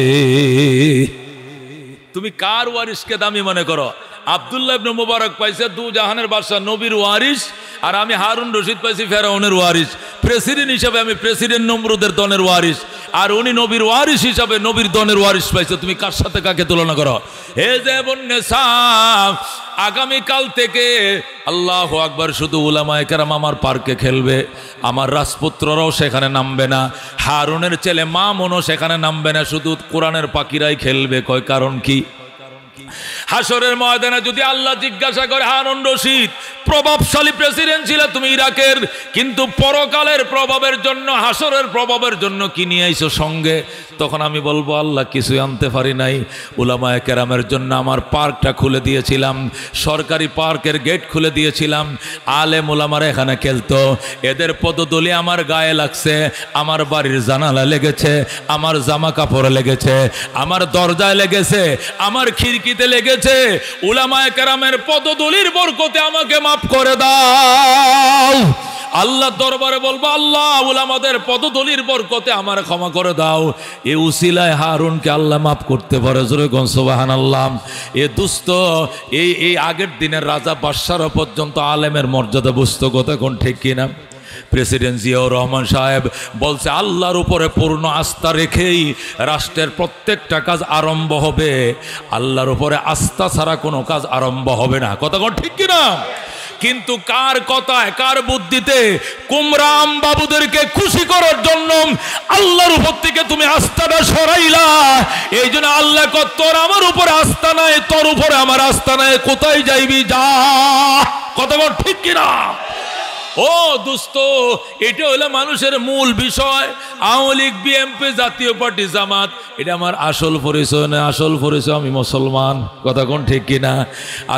তুমি কার ওয়ারিশকে দামি মনে করো? আব্দুল্লাহ ইবনে মুবারক পাইছে দু জাহানের বাদশা নবীর ওয়ারিশ, আর আমি হারুন রশিদ পাইছি ফেরাউনের ওয়ারিশ। প্রেসিডেন্ট হিসাবে আমি প্রেসিডেন্ট নমরুদের দনের ওয়ারিশ, আর উনি নবীর ওয়ারিশ হিসাবে নবীর দনের ওয়ারিশ পাইছে। তুমি কার সাথে কাকে তুলনা করো? হে জেবুন্নেসা, আগামীকাল থেকে আল্লাহু আকবার শুধু উলামায়ে কেরাম আমার পার্কে খেলবে, আমার রাজপুত্ররাও সেখানে নামবে না, হারুনের ছেলে মামুনও সেখানে নামবে না, শুধু কোরআনের পাখিরাই খেলবে। কয় কারণ কি? হাসরের ময়দানে যদি আল্লাহ জিজ্ঞাসা করে, হারুন রশিদ প্রভাবশালী প্রেসিডেন্ট ছিল তুমি ইরাকের, কিন্তু পরকালের প্রভাবের জন্য, হাসরের প্রভাবের জন্য কি নিয়ে আইছো সঙ্গে? তখন আমি বলবো, আল্লাহ কিছুই আনতে পারি নাই। উলামায়ে কেরামের জন্য আমার পার্কটা খুলে দিয়েছিলাম, সরকারি পার্কের গেট খুলে দিয়েছিলাম, আলেম উলামারা এখানে খেলতো, এদের পদধূলি আমার গায়ে লাগছে, আমার বাড়ির জানালা লেগেছে, আমার জামা কাপড়ে লেগেছে, আমার দরজায় লেগেছে, আমার খিড়কিতে লেগেছে। উলামায়ে কেরামের পদধূলির বরকতে আমাকে মাফ করে দাও। আল্লাহ দরবারে বলবো, আল্লাহ উলামাদের পদধূলির বরকতে আমার ক্ষমা করে দাও। এ উসিলায় হারুনকে আল্লাহ মাফ করতে পারে। জোরে কোন সুবহানাল্লাহ। এ দুস্থ এই আগের দিনের রাজা বাদশারা পর্যন্ত আলেমের মর্যাদা বুঝতো। কথা কোন ঠিক কিনা? প্রেসিডেন্ট জিয়াউর রহমান সাহেব বলছে, আল্লাহর উপরে পূর্ণ আস্থা রেখেই রাষ্ট্রের প্রত্যেকটা কাজ আরম্ভ হবে, আল্লাহর উপরে আস্থা ছাড়া কোনো কাজ আরম্ভ হবে না। কথা কোন ঠিক কিনা? কিন্তু কার কথায় কার বুদ্ধিতে কুমরাম বাবুদেরকে খুশি করার জন্য আল্লাহর উপর থেকে তুমি আস্থাটা সরাইলা। এই জন্য আল্লাহ কত তোর আমার উপরে আস্থা নাই, তোর উপরে আমার আস্থা নাই, কোথায় যাইবি যা। কথা বল ঠিক কিনা? ও দোস্ত, এটা হলো মানুষের মূল বিষয়। আওয়ামী লীগ, বিএনপি, জাতীয় পার্টি, জামাত, এটা আমার আসল পরিচয় না। আসল পরিচয় আমি মুসলমান। কথা কোন ঠিক কিনা?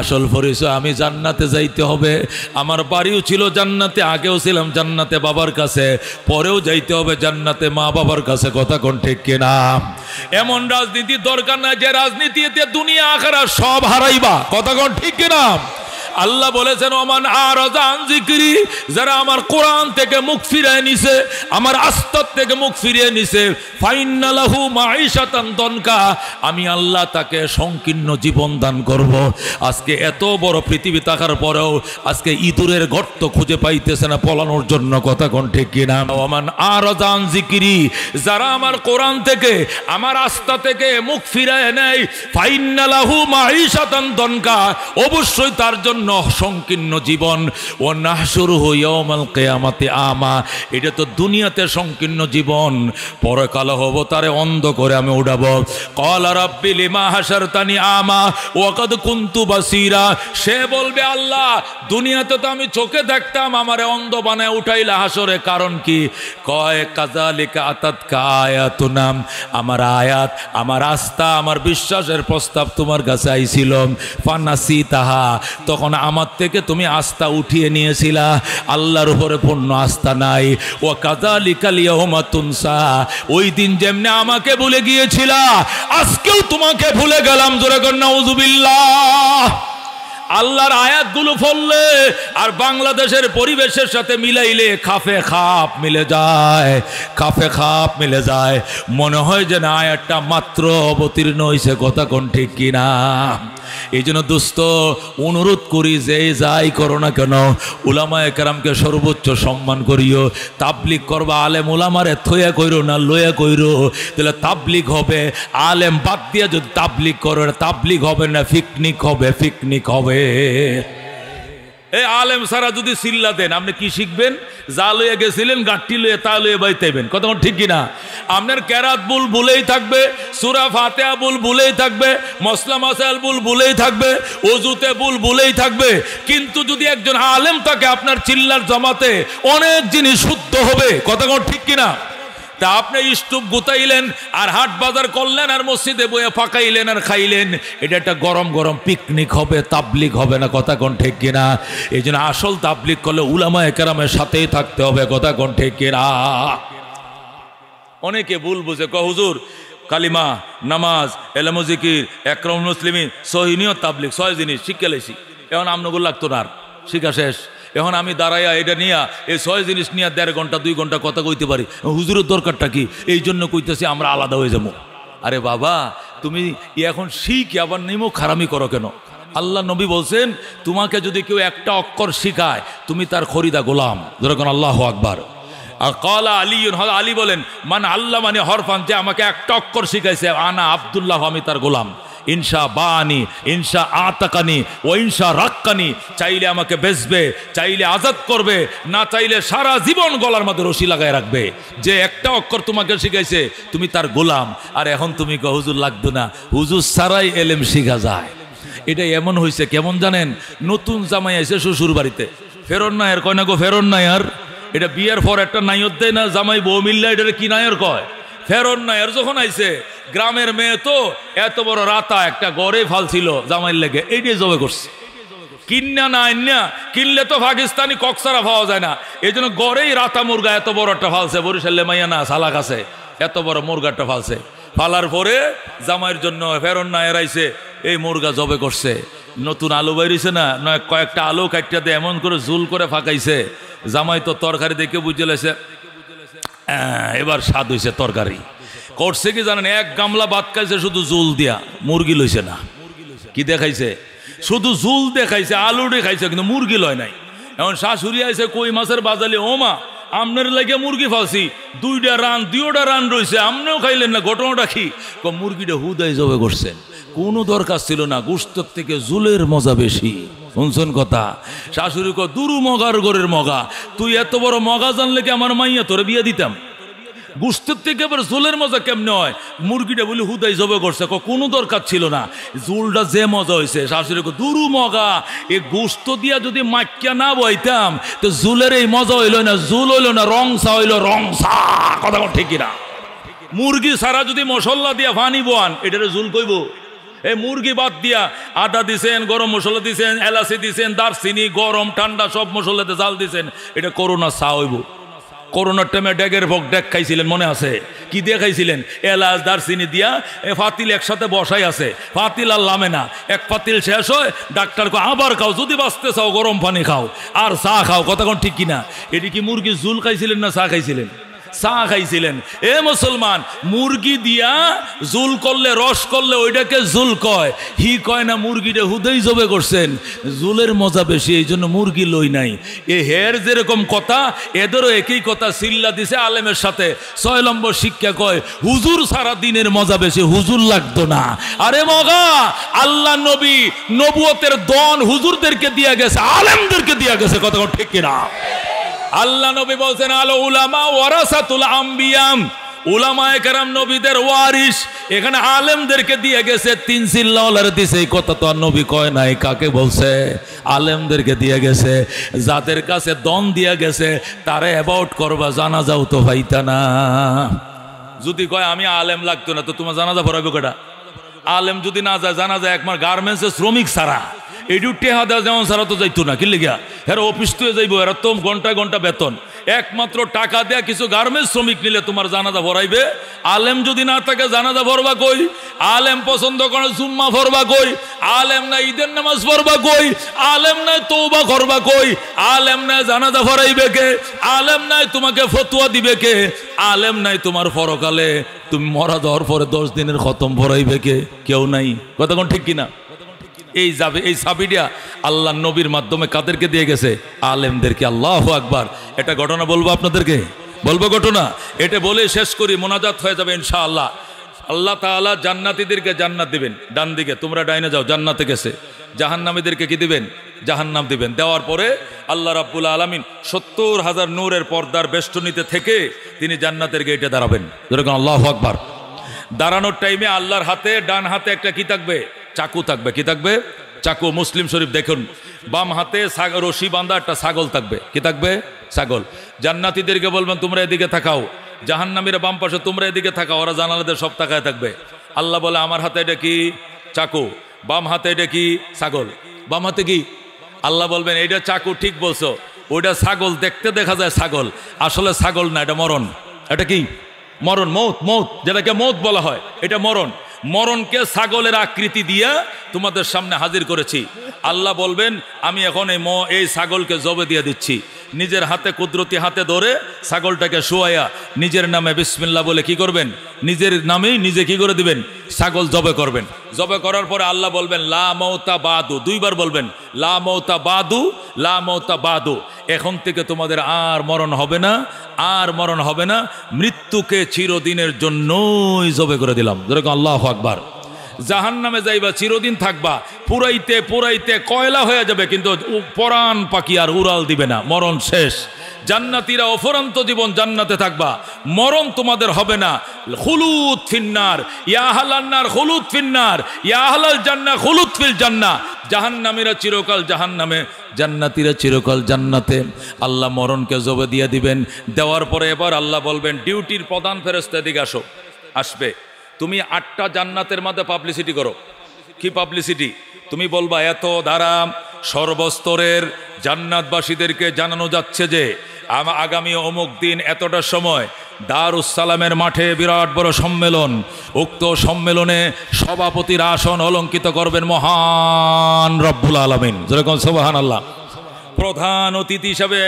আসল পরিচয় আমি জান্নাতে যাইতে হবে। আমার বাড়িও ছিল জান্নাতে, আগেও ছিলাম জান্নাতে বাবার কাছে, পরেও যাইতে হবে জান্নাতে মা বাবার কাছে। কথা কোন ঠিক কিনা? এমন রাজনীতির দরকার না যে রাজনীতিতে দুনিয়া আখিরাত সব হারাইবা। কথা কোন ঠিক কিনা? আল্লাহ বলেছেন ওমান আরাযা আন যিকরি, যারা আমার কোরআন থেকে মুখ ফিরিয়ে নিছে, আমার আস্তার থেকে মুখ ফিরিয়ে নিছে, ফাইন্না লাহু মাঈশাতান দনকা, আমি আল্লাহ তাকে সংকীর্ণ জীবন দান করব। আজকে এত বড় পৃথিবী থাকার পরেও আজকে ইঁদুরের গর্ত খুঁজে পাইতেছে না পলানোর জন্য। কথা কোন ঠিক কিনা? ওমান আরাযা আন যিকরি, যারা আমার কোরআন থেকে আমার আস্থা থেকে মুখ ফিরিয়ে নেয়, ফাইন্না লাহু মাঈশাতান দনকা, অবশ্যই তার জন্য সংকীর্ণ জীবন। ও নাহশুরুহু ইয়াওমাল কিয়ামাতি আমা, এটা তো দুনিয়াতে সংকীর্ণ জীবন, পরকালে হব তারে অন্ধ করে আমি উঠাবো। ক্বালা রাব্বি লিমা হাশারতানি আমা ওয়া কাদ কুনতু বাসীরা, সে বলবে আল্লাহ দুনিয়াতে তো আমি চোখে দেখতাম, আমারে অন্ধ বানায় উঠাইলা হাসরে, কারণ কি? কয় কাযালিকা আতাতকা আয়াতুনা, আমার আয়াত, আমার আস্থা, আমার বিশ্বাসের প্রস্তাব তোমার কাছে আইছিল, ফানাসিতাহা, তখন আমার থেকে তুমি আস্থা উঠিয়ে নিয়েছিলা, আল্লাহর উপরে পূর্ণ আস্থা নাই। ও কাযালিকাল ইয়াওমা তুনসা, ওই দিন যেমনি আমাকে ভুলে গিয়েছিলা, আজকেও তোমাকে ভুলে গেলাম। জোরে কর নাউযুবিল্লাহ। আল্লাহর আয়াতগুলো পড়লে আর বাংলাদেশের পরিবেশের সাথে মিলাইলে খাফে খাপ মিলে যায়, খাফে খাপ মিলে যায়। মনে হয় যে না আয়াতটা মাত্র অবতীর্ণ হয়েছে। কথা কোন ঠিক কিনা? এই জন্য দোস্ত অনুরোধ করি, যে যাই করো না কেন উলামায়ে কেরামকে সর্বোচ্চ সম্মান করিও। তাবলিগ করবা, আলেম উলামারে থইয়া কইরো না লইয়া কইরো, তাহলে তাবলিগ হবে। আলেম বাদ দিয়ে যদি তাবলিগ করো, তাবলিগ হবে না, পিকনিক হবে, পিকনিক হবে। এই আলেম সারা যদি চিল্লা দেন, আপনি কি শিখবেন? যা লইয়া গেছিলেন গাঠটি লইয়া তা লইয়া বাইতেবেন। কথা ঠিক কিনা? আপনার কেরাত বুল ভুলেই থাকবে, সূরা ফাতিহা বুল ভুলেই থাকবে, মসলা মাসাইল বুল ভুলেই থাকবে, ওযুতে বুল ভুলেই থাকবে। কিন্তু যদি একজন আলেম থাকে আপনার চিল্লার জমাতে, অনেক জিনিস শুদ্ধ হবে। কথা ঠিক কিনা? তা আপনি স্টুপ গুতাইলেন আর হাট বাজার করলেন আর মসজিদে বইয়া ফাঁকাইলেন আর খাইলেন, এটা একটা গরম গরম পিকনিক হবে, তাবলিগ হবে না। কথা কোন ঠিক কিনা? এই জন্য আসল তাবলিগ করলে উলামায়ে কেরামের সাথেই থাকতে হবে। কথা কোন ঠিক কিনা? অনেকে ভুল বুঝে, হুজুর কালিমা, নামাজ, এলম, জিকির, একরামুল মুসলিমিন, সহিহ নিয়ত, তাবলিগ 6 জিনিস শিক্ষা লেছি। এখন আপনাগুলো লাগতো না, শিক্ষা শেষ। এখন আমি দাঁড়াইয়া এটা নিয়ে এই 6 জিনিস নিয়ে 1.5 ঘন্টা 2 ঘন্টা কথা কইতে পারি। হুজুরের দরকারটা কি? এই জন্য কইতেছি আমরা আলাদা হয়ে যাবো। আরে বাবা, তুমি এখন শিখে আবার নেমো খারামি করো কেন? আল্লাহ নবী বলছেন, তোমাকে যদি কেউ একটা অক্ষর শিখায় তুমি তার খরিদা গোলাম। যেরকম আল্লাহু আকবার। আর ক্বালা আলী, আলী বলেন, মান আল্লাহ মানে হরফান, যে আমাকে একটা অক্ষর শিখাইছে, আনা আব্দুল্লাহ, আমি তার গোলাম। ইনশা বানি, ইনশা আতাকানি, ও ইনশা রাক্কানি, চাইলে আমাকে বেচবে, চাইলে আজাদ করবে, না চাইলে সারা জীবন গলার মধ্যে রশি লাগায় রাখবে। যে একটা অক্ষর তোমাকে শিখাইছে তুমি তার গোলাম। আর এখন তুমি কো হুজুর লাগতো না, হুজুর ছাড়াই এলেম শিখা যায়। এটা এমন হয়েছে কেমন জানেন? নতুন জামাই আছে শ্বশুর বাড়িতে, ফেরন নায়ার কয় না গো, ফেরন নায়ার। এটা বিয়ের পর একটা নাইয়ত দেয় না, জামাই বউ মিল্লা, এটা কি নায়ার কয়? ফেরন নায়ার। যখন আইছে গ্রামের মেয়ে তো এত বড় রাতা একটা গড়ে ফালছিল জামাইয়ের লেগে, এইটাই জবে করছে। কিনা না আইনা, কিনলে তো পাকিস্তানি কক্সারা পাওয়া যায় না, এই জন্য গড়েই রাতা মুরগা এত বড় একটা ফালছে। বরিশালে মাইয়া না সালাক আছে, এত বড় মুরগাটা ফালছে। ফালার পরে জামাইয়ের জন্য ফেরন নায়ার আইছে, এই মুরগা জবে করছে। নতুন আলু বাইরেছে না, নয় কয়েকটা আলু কাটতে এমন করে ঝুল করে ফাঁকাইছে। জামাই তো তরকারি দেখে বুঝে লেছে এবার স্বাদ হয়েছে তরকারি। করছে কি জানেন? 1 গামলা ভাত খাইছে শুধু জুল দিয়া, মুরগি লইছে না। কি দেখাইছে? শুধু জুল দেখাইছে, আলুটি খাইছে, কিন্তু মুরগি লয় নাই। এখন শাশুড়ি আইছে কই মাছের বাজালে, ও মা আপনার লাগে মুরগি ফালছি, 2টা রান রয়েছে, আপনিও খাইলেন না, ঘটনাটা কি? মুরগিটা হুদাই জবে করছেন, কোনো দরকার ছিল না, গোশতের থেকে জুলের মজা বেশি। শুনছেন কথা? শাশুড়ি কয় দুরু মগার গোরের মগা, তুই এত বড় মগা জানলে কি আমার মাইয়া তোরে বিয়ে দিতাম? গোস্তের থেকে আবার জোলের মজা কেমনে হয়? মুরগিটা বলি হুদাই জবে করছে, কোনো দরকার ছিল না, জোলটা যে মজা হয়েছে। শাশুড়ি কয় দুরু মগা, এই গোস্ত দিয়া যদি মাক্কা না বইতাম তো জোলের এই মজা হইল না, জোল হইল না, রংসা হইল রংসা। কথা ঠিক না? মুরগি সারা যদি মশলা দিয়া ফানি বোয়ান, এটারে জোল কইব? এই মুরগি বাদ দিয়া আদা দিছেন, গরম মশলা দিছেন, এলাচি দিছেন, দারচিনি, গরম ঠান্ডা সব মশলাতে জাল দিছেন, এটা করোনা চা হইব? করোনার টাইমে ডেগের ভোগ ডেক খাইছিলেন, মনে আছে? কি দিয়ে খাইছিলেন? এলাচ দারচিনি দিয়া ফাতিল একসাথে বসাই আছে, ফাতিল আর লামে না, এক ফাতিল শেষ হয়, ডাক্তার কো আবার খাও, যদি বাঁচতে চাও গরম পানি খাও আর চা খাও। কথা কোন ঠিক কিনা? এটি কি মুরগি জুল খাইছিলেন না চা খাইছিলেন? চা খাইছিলেন। এ মুসলমান, মুরগি দিয়া জুল করলে, রস করলে ওইটাকে জুল কয়, হি কয় না মুরগিটা হুদেই জবে করছেন, জুলের মজা বেশি, এই জন্য মুরগি লই নাই। এ হের যেরকম কথা, এদেরও একই কথা সিল্লা দিছে আলেমের সাথে। 6 নম্বর শিক্ষা কয় হুজুর সারা দিনের মজা বেশি, হুজুর লাগতো না। আরে মগা, আল্লাহ নবী নবুয়তের দন হুজুরদেরকে দিয়া গেছে, আলেমদেরকে দিয়া গেছে। কথা ঠিক কিনা? আল্লাহ নবী বলছেন আল উলামা ওয়ারাসাতুল আম্বিয়া, উলামায়ে কেরাম নবীদের ওয়ারিস। এখানে আলেমদেরকে দিয়ে গেছে, 3 চিল্লাওয়ালার দিছে। এই কথা তো আর নবী কয় নাই, কাকে বলছে? আলেমদেরকে দিয়ে গেছে। যাদের কাছে দন দিয়া গেছে তারে অ্যাবাউট করবা, জানাজাও তো পাইতা না। যদি কয় আমি আলেম লাগতো না, তো তোমার জানাজা পড়াবে কেডা? আলেম যদি না যায়, জানা যায় একমার গার্মেন্টসের শ্রমিক ছাড়া, এটু টেহা দেওয়া যেমন ছাড়া তো যাইতো না। কি লিগা? এরা অফিস তো যাইব, এরা তো ঘন্টায় ঘন্টা বেতন, একমাত্র টাকা দেয়া কিছু গার্মেন্টস শ্রমিক নিলে তোমার জানাজা ভরাইবে। আলেম যদি না থাকে জানাজা ভরবা কই? আলেম পছন্দ করে জুম্মা ভরবা কই? আলেম না ঈদের নামাজ পড়বা কই? আলেম নাই তওবা করবা কই? আলেম নাই জানাজা ভরাইবে কে? আলেম নাই তোমাকে ফতোয়া দিবে কে? আলেম নাই তোমার পরকালে তুমি মরা যাওয়ার পরে 10 দিনের খতম ভরাইবে কে? কেউ নাই। কথা কোন ঠিক কিনা? এই যাবে, এই সাবিডিয়া আল্লাহ নবীর মাধ্যমে কাদেরকে দিয়ে গেছে? আলেমদেরকে। আল্লাহু আকবার। এটা ঘটনা বলবো আপনাদেরকে, বলবো ঘটনা। এটা বলে শেষ করি, মোনাজাত হয়ে যাবে ইনশাআল্লাহ। আল্লাহ তাআলা জান্নাতীদেরকে জান্নাত দিবেন, ডান দিকে, তোমরা ডাইনে যাও, জান্নাতে গেছে। জাহান্নামীদেরকে কি দিবেন? জাহান্নাম দিবেন। দেওয়ার পরে আল্লাহ রাব্বুল আলামিন 70,000 নূরের পর্দার বেষ্টনীতে থেকে তিনি জান্নাতের গেটে দাঁড়াবেন। যেরকম আল্লাহু আকবার। দাঁড়ানোর টাইমে আল্লাহর হাতে, ডান হাতে একটা কি থাকবে? চাকু থাকবে। কি থাকবে? চাকু। মুসলিম শরীফ দেখুন, বাম হাতে রশি বাঁধা একটা ছাগল থাকবে। কি থাকবে? ছাগল। জান্নাতীদেরকে বলবেন তোমরা এদিকে থাকাও, জাহান্নামীরা বাম পাশে, তোমরা এদিকে থাকাও। ওরা জানালাদের সব তাকায় থাকবে। আল্লাহ বলে আমার হাতে এটা কি? চাকু। বাম হাতে এটা কি? ছাগল। বাম হাতে কি? আল্লাহ বলবেন এইটা চাকু, ঠিক বলছো, ওইটা ছাগল। দেখতে দেখা যায় ছাগল, আসলে ছাগল না, এটা মরণ। এটা কি? মরণ, মৌত। মৌত যেটাকে মৌত বলা হয়, এটা মরণ। মরণকে ছাগলের আকৃতি দিয়া তোমাদের সামনে হাজির করেছি। আল্লাহ বলবেন আমি এখন এই ছাগলকে জবে দিয়ে দিচ্ছি। নিজের হাতে, কুদরতি হাতে ধরে ছাগলটাকে শোয়াইয়া নিজের নামে বিসমিল্লাহ বলে কি করবেন? নিজের নামেই নিজে কি করে দিবেন? ছাগল জবে করবেন। জবে করার পরে আল্লাহ বলবেন লা মৌতা বাদু, 2 বার বলবেন লা মৌতা বাদু, লা মৌতা বাদু। এখন থেকে তোমাদের আর মরণ হবে না, আর মরণ হবে না। মৃত্যুকে চিরদিনের জন্যই জবে করে দিলাম। যেরকম আল্লাহু আকবার। জাহান্নামে যাইবা, চিরদিন থাকবা, পুরাইতে পুরাইতে কয়লা হয়ে যাবে, কিন্তু পরাণ পাখি আর উড়াল দিবে না। মরণ শেষ। জান্নাতীরা অফুরন্ত জীবন জান্নাতে থাকবা, মরণ তোমাদের হবে না। খুলুদ ফিন্নার, ইয়া আহলান নার খুলুদ ফিন্নার, ইয়া আহলাল জান্নাহ খুলুদ ফিল জান্নাহ। জাহান্নামীরা চিরকাল জাহান্নামে, জান্নাতীরা চিরকাল জান্নাতে। আল্লাহ মরণকে জবে দিয়ে দিবেন। দেওয়ার পরে এবার আল্লাহ বলবেন ডিউটির প্রধান ফেরেশতা এদিকে আসো। আসবে, তুমি 8টা জান্নাতের মধ্যে পাবলিসিটি করো। কি পাবলিসিটি? তুমি বলবা এত দ্বারা সর্বস্তরের জান্নাতবাসীদেরকে জানানো যাচ্ছে যে আগামী অমুক দিন এতটার সময় দারুস সালামের মাঠে বিরাট বড় সম্মেলন। উক্ত সম্মেলনে সভাপতির আসন অলঙ্কিত করবেন মহান রব্বুল আলামিন। যেরকম সুবহানাল্লাহ। প্রধান অতিথি হিসাবে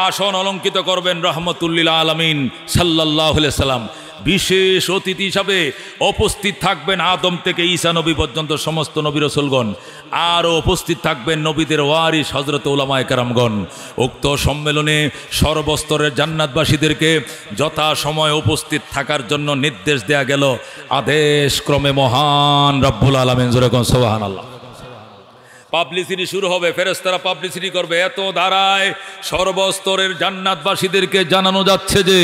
আসন অলঙ্কিত করবেন রহমতুল্লিল আলামিন সাল্লাল্লাহু আলাইহি সাল্লাম। বিশেষ অতিথি হিসাবে উপস্থিত থাকবেন আদম থেকে ঈসা নবী পর্যন্ত সমস্ত নবী রাসূলগণ। আরও উপস্থিত থাকবেন নবীদের ওয়ারিস হযরত উলামায়ে কেরামগণ। উক্ত সম্মেলনে সর্বস্তরের জান্নাতবাসীদেরকে যথাসময়ে উপস্থিত থাকার জন্য নির্দেশ দেয়া গেল আদেশ ক্রমে মহান রব্বুল আলামিন। যেরকম সুবহানাল্লাহ। পাবলিসিটি শুরু হবে, ফেরেশতারা পাবলিসিটি করবে। এত ধারায় সর্বস্তরের জান্নাতবাসীদেরকে জানানো যাচ্ছে যে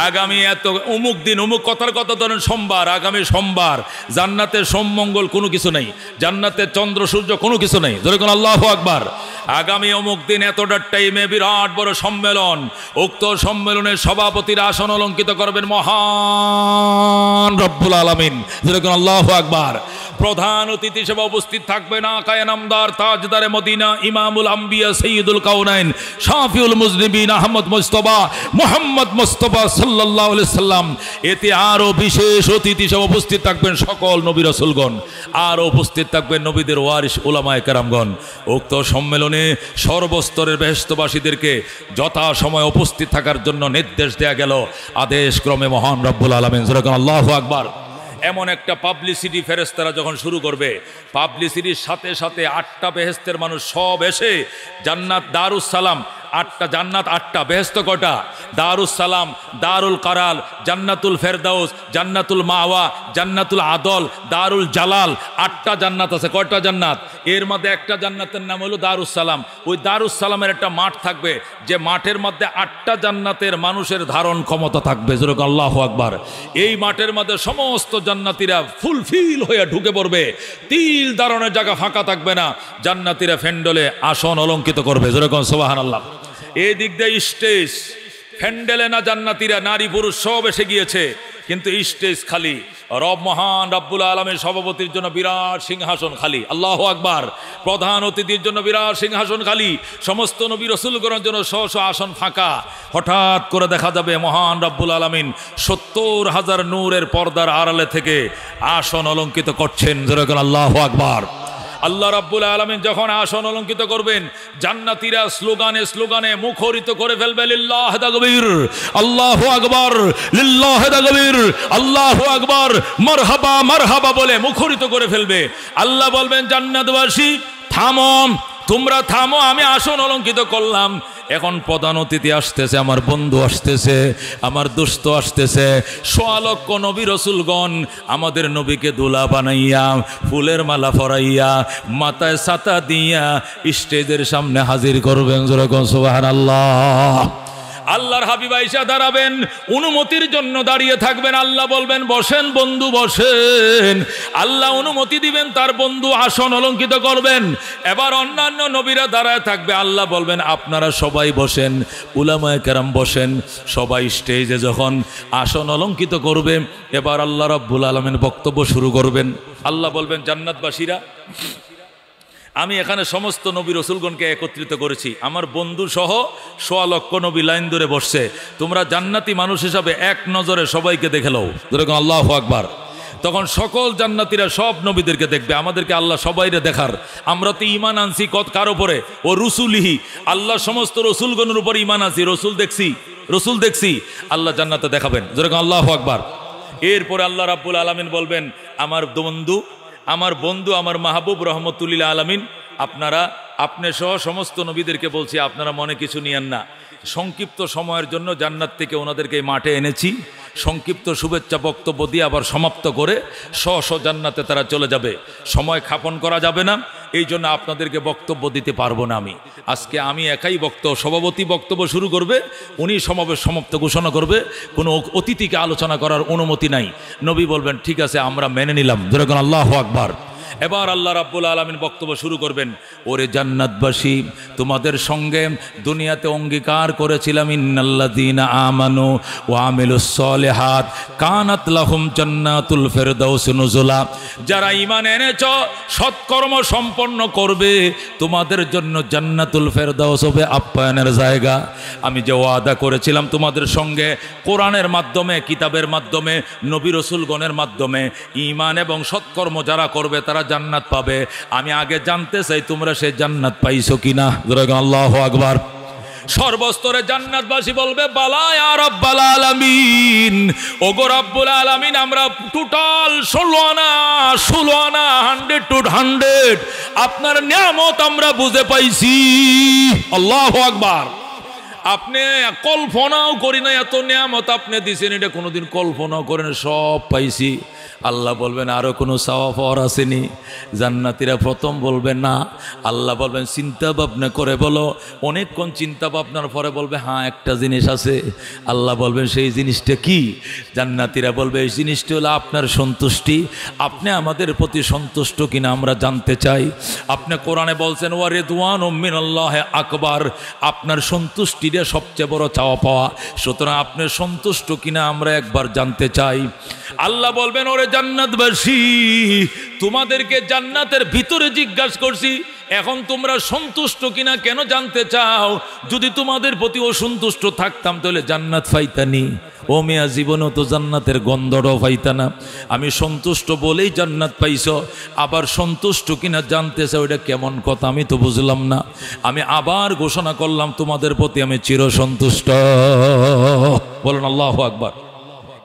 আগামী এত অমুক দিন, অমুক কথার কথা ধরেন সোমবার, আগামী সোমবার জান্নাতের সোমমঙ্গল কোনো কিছু নেই, জান্নাতের চন্দ্র সূর্য কোনো কিছু নেই। ধরে কোন আল্লাহু আকবার। আগামী অমুক দিন এতটার টাইমে বিরাট বড় সম্মেলন, উক্ত সম্মেলনের সভাপতিরা আসন অলঙ্কিত করবেন মহান রব্বুল আলামিন। ধরে কোন আল্লাহু আকবার। প্রধান অতিথি হিসেবে উপস্থিত থাকবেন আকায়ে নামদার তাজদারে মদিনা ইমামুল আম্বিয়া সৈয়দুল কাউনাইন শাফিউল মুজনিবিন আহমদ মুস্তাফা মুহাম্মদ মুস্তাফা সাল্লাল্লাহু আলাইহি সাল্লাম। এতে আরো বিশেষ অতিথি হিসেবে উপস্থিত থাকবেন সকল নবী রাসূলগণ, আরো উপস্থিত থাকবেন নবীদের ওয়ারিস উলামায়ে কেরামগণ। উক্ত সম্মেলনে সর্বস্তরের বেহেশতবাসীদেরকে যথাসময়ে উপস্থিত থাকার জন্য নির্দেশ দেয়া গেল আদেশ ক্রমে মহান রব্বুল আলামিন। আল্লাহু আকবার। এমন একটা পাবলিসিটি ফেরেশতারা যখন শুরু করবে, পাবলিসিটির সাথে সাথে 8টা বেহেশতের মানুষ সব এসে জান্নাত দারুস সালাম, 8টা জান্নাত, 8টা বেহেশত কটা? দারুস সালাম, দারুল কারাল, জান্নাতুল ফেরদাউস, জান্নাতুল মাওয়া, জান্নাতুল আদল, দারুল জালাল, 8টা জান্নাত আছে। কয়টা জান্নাত? এর মধ্যে একটা জান্নাতের নাম হলো দারুস সালাম। ওই দারুস সালামের একটা মাঠ থাকবে, যে মাঠের মধ্যে 8টা জান্নাতের মানুষের ধারণ ক্ষমতা থাকবে। যেরকম আল্লাহু আকবার। এই মাঠের মধ্যে সমস্ত জান্নাতীরা ফুলফিল হয়ে ঢুকে পড়বে, তিল দারণের জায়গা ফাঁকা থাকবে না। জান্নাতীরা ফেন্ডলে আসন অলঙ্কিত করবে। যেরকম সুবহানাল্লাহ। এই দিক দিয়ে স্টেজ, ফ্যান্ডেলে না জান্নাতীরা নারী পুরুষ সব এসে গিয়েছে, কিন্তু স্টেজ খালি। রব মহান রব্বুল আলামিন সভাপতির জন্য বিরাট সিংহাসন খালি। আল্লাহু আকবার। প্রধান অতিথির জন্য বিরাট সিংহাসন খালি, সমস্ত নবী রাসূলগণের জন্য স্ব স্ব আসন ফাঁকা। হঠাৎ করে দেখা যাবে মহান রব্বুল আলামিন 70,000 নূরের পর্দার আড়ালে থেকে আসন অলঙ্কিত করছেন। যেরকম আল্লাহু আকবার। আল্লাহ রাব্বুল আলামিন যখন আসন অলঙ্কিত করবেন, জান্নাতীরা স্লোগানে স্লোগানে মুখরিত করে ফেলবে লিল্লাহি তাকবীর, আল্লাহু আকবার, লিল্লাহি তাকবীর, আল্লাহু আকবার, মারহাবা মারহাবা বলে মুখরিত করে ফেলবে। আল্লাহ বলবেন জান্নাতবাসী থামো, তোমরা থামো, আমি আসন অলঙ্কিত করলাম। এখন প্রধান অতিথি আসতেছে, আমার বন্ধু আসতেছে, আমার দোস্ত আসতেছে, 1.25 লক্ষ নবী রসুলগণ আমাদের নবীকে দোলা বানাইয়া, ফুলের মালা পরাইয়া, মাথায় ছাতা দিয়া স্টেজের সামনে হাজির করবেন। যেরকম সুবহানাল্লাহ। আল্লাহর হাবিব আয়েশা দাঁড়াবেন, অনুমতির জন্য দাঁড়িয়ে থাকবেন। আল্লাহ বলবেন বসেন বন্ধু বসেন। আল্লাহ অনুমতি দিবেন, তার বন্ধু আসন অলঙ্কিত করবেন। এবার অন্যান্য নবীরা দাঁড়ায় থাকবে। আল্লাহ বলবেন আপনারা সবাই বসেন, উলামায়ে কেরাম বসেন। সবাই স্টেজে যখন আসন অলঙ্কিত করবে, এবার আল্লাহ রাব্বুল আলামিন বক্তব্য শুরু করবেন। আল্লাহ বলবেন জান্নাতবাসীরা, আমি এখানে সমস্ত নবী রসুলগণকে একত্রিত করেছি, আমার বন্ধু সহ 1.25 লক্ষ নবী লাইন ধরে বসছে। তোমরা জান্নাতি মানুষ হিসাবে এক নজরে সবাইকে দেখে লও। যেরকম আল্লাহু আকবার। তখন সকল জান্নাতীরা সব নবীদেরকে দেখবে। আমাদেরকে আল্লাহ সবাইরে দেখার, আমরা তো ঈমান আনছি কার উপরে? ও রসুলিহি, আল্লাহ সমস্ত রসুলগণের উপর ঈমান আনছি। রসুল দেখছি, আল্লাহ জান্নাতে দেখাবেন। যেরকম আল্লাহু আকবার। এরপরে আল্লাহ রাব্বুল আলামিন বলবেন আমার বন্ধু আমার মাহবুব রহমতুল্লিল আলামিন, আপনি সহ সমস্ত নবীদেরকে বলছি, আপনারা মনে কিছু নিয়েন না। সংক্ষিপ্ত সময়ের জন্য জান্নাত থেকে ওনাদেরকে মাঠে এনেছি। সংক্ষিপ্ত শুভেচ্ছা বক্তব্য দিয়ে আবার সমাপ্ত করে স্ব জান্নাতে তারা চলে যাবে। সময় ক্ষেপণ করা যাবে না, এই জন্য আপনাদেরকে বক্তব্য দিতে পারবো না। আজকে আমি একাই সভাপতি বক্তব্য শুরু করবে, উনি সমাবেশ সমাপ্ত ঘোষণা করবে। কোনো অতিথিকে আলোচনা করার অনুমতি নাই। নবী বলবেন ঠিক আছে, আমরা মেনে নিলাম। যেরকম আল্লাহু আকবার। এবার আল্লাহ রাব্বুল আলামিন বক্তব্য শুরু করবেন। ওরে জান্নাতবাসী, তোমাদের সঙ্গে দুনিয়াতে অঙ্গীকার করেছিলাম ইন্নাল্লাযীনা আমানু ওয়া আমিলুস সলিহাত কানাত লাহুম জান্নাতুল ফিরদাউস নুজুলা। যারা ঈমান এনেছো, সৎকর্ম সম্পন্ন করবে, তোমাদের জন্য জান্নাতুল ফিরদাউস হবে আপ্যায়নের জায়গা। আমি যে ওয়াদা করেছিলাম তোমাদের সঙ্গে কোরআনের মাধ্যমে, কিতাবের মাধ্যমে, নবী রাসূলগণের মাধ্যমে, ঈমান এবং সৎকর্ম যারা করবে তারা জান্নাত পাবে। আমি আগে জানতে চাই তোমরা সেই জান্নাত পাইছো কিনা। আল্লাহু আকবার। সর্বস্তরে জান্নাতবাসী বলবে বালা ইয়া রাব্বাল আলামিন, ওগো রাব্বুল আলামিন, আমরা টোটাল 16 আনা 100 to 100 আপনার নিয়ামত আমরা বুঝে পাইছি। আল্লাহু আকবার। আপনি কল্পনাও করি না এত নিয়ামত আপনি দিয়েছেন, এটা কোনোদিন কল্পনাও করেন, সব পাইছি। আল্লাহ বলবেন আরো কোনো চাওয়া পাওয়ার আসেনি? জান্নাতীরা প্রথম বলবে না। আল্লাহ বলবেন চিন্তা ভাবনা করে বলো। অনেকক্ষণ চিন্তা ভাবনার পরে বলবে হ্যাঁ একটা জিনিস আছে। আল্লাহ বলবেন সেই জিনিসটা কি? জান্নাতীরা বলবে এই জিনিসটা হলো আপনার সন্তুষ্টি। আপনি আমাদের প্রতি সন্তুষ্ট কিনা আমরা জানতে চাই। আপনি কোরআনে বলছেন ওয়া রিদওয়ানুম মিনাল্লাহি আকবার, আপনার সন্তুষ্টিটা সবচেয়ে বড় চাওয়া পাওয়া। সুতরাং আপনি সন্তুষ্ট কিনা আমরা একবার জানতে চাই। আল্লাহ বলবেন ওরে জান্নাতবাসী, তোমাদেরকে জান্নাতের ভিতরে জিজ্ঞাসা করছি, এখন তোমরা সন্তুষ্ট কিনা কেন জানতে চাও? যদি তোমাদের প্রতি অসন্তুষ্ট থাকতাম তাহলে জান্নাত পাইতানি। ও মিয়া জীবনেও তো জান্নাতের গন্ধটাও পাইতা না। আমি সন্তুষ্ট বলেই জান্নাত পাইছ, আবার সন্তুষ্ট কিনা জানতে চাও, এটা কেমন কথা? আমি তো বুঝলাম না। আমি আবার ঘোষণা করলাম তোমাদের প্রতি আমি চিরসন্তুষ্ট। বলেন আল্লাহু আকবার।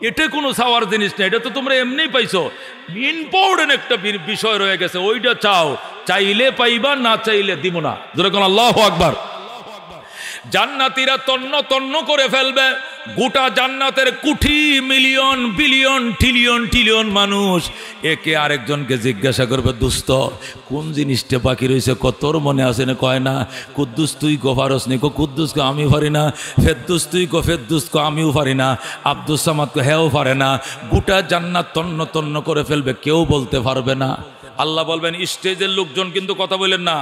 এটা কোনো চাওয়ার জিনিস না, এটা তো তোমরা এমনি পাইছো। ইম্পর্টেন্ট একটা বিষয় রয়ে গেছে, ওইটা চাও। চাইলে পাইবা, না চাইলে দিব না। যেরকম আল্লাহু আকবার। জান্নাতীরা তন্ন তন্ন করে ফেলবে। গোটা জান্নাতের কোটি মিলিয়ন বিলিয়ন ট্রিলিয়ন ট্রিলিয়ন মানুষ একে আরেকজনকে জিজ্ঞাসা করবে দোস্ত কোন জিনিসটা বাকি রয়েছে, তোর মনে আছে না? কয় না। কুদ্দুস তুই গো পারস নি? কুদ্দুস কো আমি পারি না। ফেদ্দুস তুই গো ফেদ্দুস কো আমিও পারি না। আব্দুস সামাদ কো হ্যাঁও পারে না। গোটা জান্নাত তন্ন তন্ন করে ফেলবে, কেউ বলতে পারবে না। আল্লাহ বলবেন স্টেজের লোকজন কিন্তু কথা বলেন না,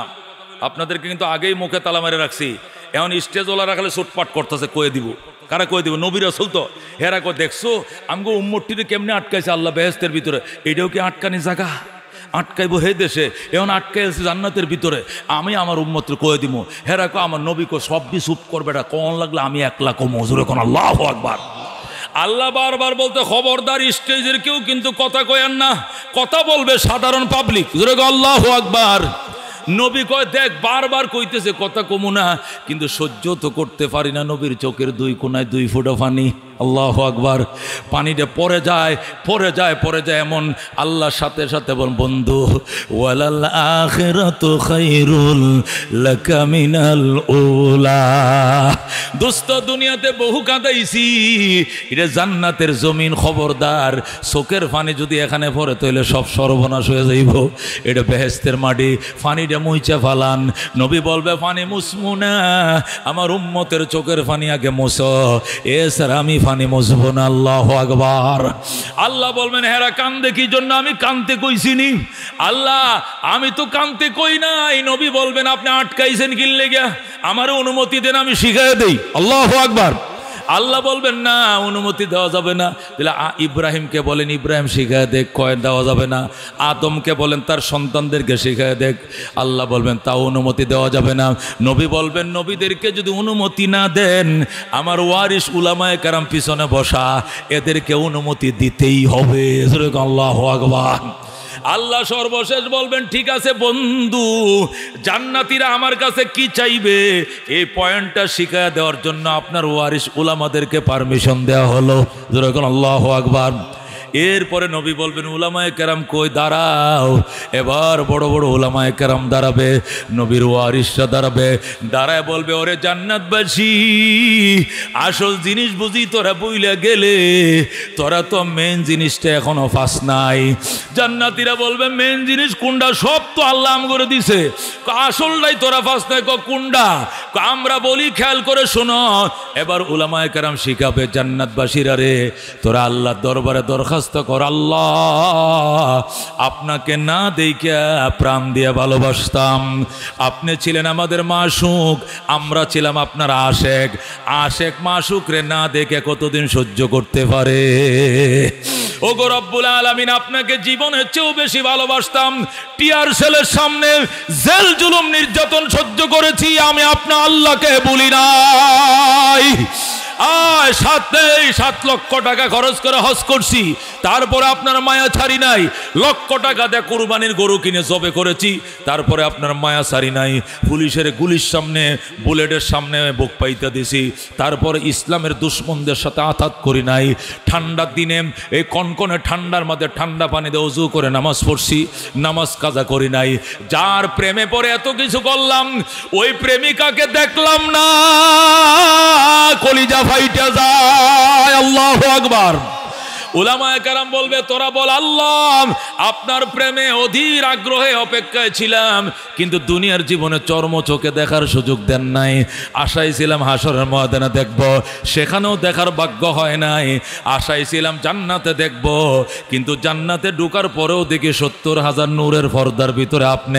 আপনাদেরকে কিন্তু আগেই মুখে তালা মেরে রাখছি। এখন স্টেজ ওলা রাখলে সুটপাট করতেছে, কয়ে দিব। কারা কয়ে দিব? নবী রাসূল তো। হেরা কো দেখছো আমগো উম্মতটিরে কেমনে আটকাইছে আল্লাহ বেহেশতের ভিতরে। এটাও কি আটকানি জায়গা? আটকাইবো হে দেশে, এখন আটকাইছে জান্নাতের ভিতরে। আমি আমার উম্মতরে কয়ে দিব। হেরা কো আমার নবী কো সব দিয়ে চুপ করবে, এটা কোন লাগলে আমি একলা কো মজুরে কোন। আল্লাহু আকবার। আল্লাহ বারবার বলতে খবরদার স্টেজের কেউ কিন্তু কথা কয়েন না, কথা বলবে সাধারণ পাবলিক। আল্লাহু আকবার। নবী কয় দেখ বারবার কইতেছে কথা কমু না, কিন্তু সহ্য তো করতে পারি না। নবীর চোখের দুই কোনায় 2 ফোঁটা পানি। আল্লাহু আকবার। পানিটা পড়ে যায় পড়ে যায় পড়ে যায়, এমন আল্লাহর সাথে সাথে বল বন্ধু ওয়ালাল আখিরাতু খায়রুল লাকা মিনাল উলা। দোস্ত দুনিয়াতে বহু কাঁদাইছি, এটা জান্নাতের জমিন। খবরদার চোখের পানি যদি এখানে পড়ে তাহলে সব সর্বনাশ হয়ে যাইব। এটা বেহেশতের মাটি, পানিটা মুইচা ফালান। নবী বলবে পানি মুসমু না, আমার উম্মতের চোখের পানি আগে মুছো, এছাড়া আমি পানি মুছবো না। আল্লাহু আকবার। আল্লাহ বলবেন হেরা কান্দে কি জন্য? আমি কানতে কইছিনি। আল্লাহ আমি তো কানতে কই নাই। নবী বলবেন আপনি আটকাইছেন কি লেগা? আমার অনুমতি দেন, আমি শিখাই দেই। আল্লাহু আকবার। আল্লাহ বলবেন না অনুমতি দেওয়া যাবে না। তাহলে ইব্রাহিমকে বলেন ইব্রাহিম শিখায় দেখ, কয় দেওয়া যাবে না। আদমকে বলেন তার সন্তানদেরকে শিখায় দেখ, আল্লাহ বলবেন তাও অনুমতি দেওয়া যাবে না। নবী বলবেন নবীদেরকে যদি অনুমতি না দেন, আমার ওয়ারিস উলামায়ে কেরাম পিছনে বসা, এদেরকে অনুমতি দিতেই হবে। আল্লাহু আকবার। আল্লাহ সর্বশেষ বলবেন ঠিক আছে বন্ধু, জান্নাতীরা আমার কাছে কি চাইবে এই পয়েন্টটা শিখায় দেওয়ার জন্য আপনার ওয়ারিস উলামাদেরকে পারমিশন দেওয়া হলো। যেরকম আল্লাহু আকবার। এরপরে নবী বলবেন উলামায়ে কেরাম কই দাঁড়াও। এবার বড় বড় উলামায়ে কেরাম দাঁড়াবে, নবীর ওয়ারিসরা দাঁড়াবে। দাঁড়ায় বলবে ওরে জান্নাতবাসী, আসল জিনিস বুঝি তোরা বইলা গেলে, তোরা তো মেন জিনিসটা এখনো পাস নাই। জান্নাতীরা বলবে মেন জিনিস কোনটা? সব তো আল্লাহ আম করে দিছে, আসলটাই তোরা পাস নাই। কোনটা? আমরা বলি খেয়াল করে শোনো। এবার উলামায়ে কেরাম শিখাবে জান্নাতবাসীরা রে, তোরা আল্লাহর দরবারে দরখাস্ত কর, আল্লাহ আপনাকে না দেখে প্রাণ দিয়ে ভালোবাসতাম, আপনি ছিলেন আমাদের মাশুক, আমরা ছিলাম আপনার আশেক। আশেক মাশুক রে না দেখে কতদিন সহ্য করতে পারে? ওগো রব্বুল আলামিন আপনাকে জীবনের চেয়েও বেশি ভালোবাসতাম। টিয়ার সেলের সামনে জেল জুলুম নির্যাতন সহ্য করেছি, আমি আপনার আল্লাহকে বলি নাই। 7 লক্ষ টাকা খরচ করে হজ করছি, তারপরে আপনার মায়া ছাড়ি নাই। লক্ষ টাকা দিয়ে কুরবানির গরু কিনে জবে করেছি, তারপরে আপনার মায়া ছাড়ি নাই। পুলিশের গুলির সামনে বুলেটের সামনে বুক পাইতে দিছি, তারপরে ইসলামের দুশ্মনদের সাথে আঘাত করি নাই। ঠান্ডার দিনে এই কনকনে ঠান্ডার মধ্যে ঠান্ডা পানি দিয়ে ওযু করে নামাজ পড়ছি, নামাজ কাজা করি নাই। যার প্রেমে পড়ে এত কিছু করলাম, ওই প্রেমিকাকে দেখলাম না, কলিজা ফাইটা যায়। আল্লাহু আকবার। উলামায়ে কেরাম বলবে তোরা বল আল্লাহ আপনার প্রেমে অধীর আগ্রহে অপেক্ষায় ছিলাম, কিন্তু দুনিয়ার জীবনে চর্ম চোখে দেখার সুযোগ দেন নাই। আশায় ছিলাম হাসরের ময়দানে দেখব, সেখানেও দেখার ভাগ্য হয় নাই। আশায় ছিলাম জান্নাতে দেখব, কিন্তু জান্নাতে ঢোকার পরেও দেখি 70,000 নূরের পর্দার ভিতরে আপনি।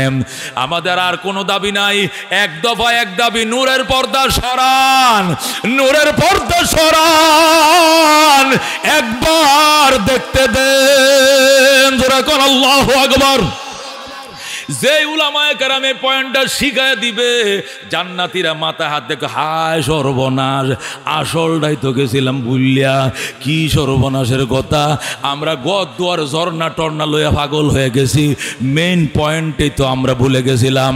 আমাদের আর কোনো দাবি নাই, এক দফা এক দাবি, নূরের পর্দা সরান, নূরের পর্দা সরান, একবার দেখতে দেন। যারা কোন আল্লাহু আকবার। যে উলামায়ে কেরাম এই পয়েন্টটা শিখায় দিবে, জান্নাতীরা মাথা হাত দেখে হায় সর্বনাশ, আসলটাই তো গেছিলাম ভুলিয়া, কি সর্বনাশের কথা, আমরা গদ্দুয়ার ঝর্ণা টর্না লইয়া পাগল হয়ে গেছি, মেইন পয়েন্টই তো আমরা ভুলে গেছিলাম।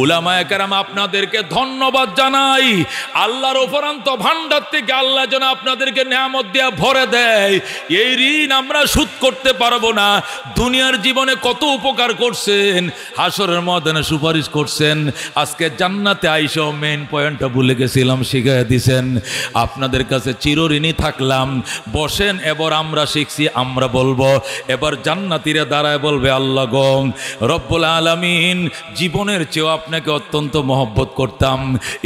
উলামায়ে কেরাম আপনাদেরকে ধন্যবাদ জানাই, আল্লাহর অপরান্ত ভান্ডার থেকে আল্লাহ যেন আপনাদেরকে নেয়ামত দিয়া ভরে দেয়, এই ঋণ আমরা শোধ করতে পারবো না। দুনিয়ার জীবনে কত উপকার করছেন, হাসরের ময়দানে সুপারিশ করছেন, আজকে জান্নাতে আইসাও মেইন পয়েন্টটা ভুলে গেছিলাম, শিখাইয়া দিছেন। আপনাদের কাছে চিরঋণী থাকলাম। বসেন, এবার আমরা শিখছি, আমরা বলবো, এবার জান্নাতীরা দাঁড়ায় বলবে আল্লাহ গো রব্বুল আলামিন, জীবনের চেয়েও আপনাকে অত্যন্ত মহব্বত করতাম,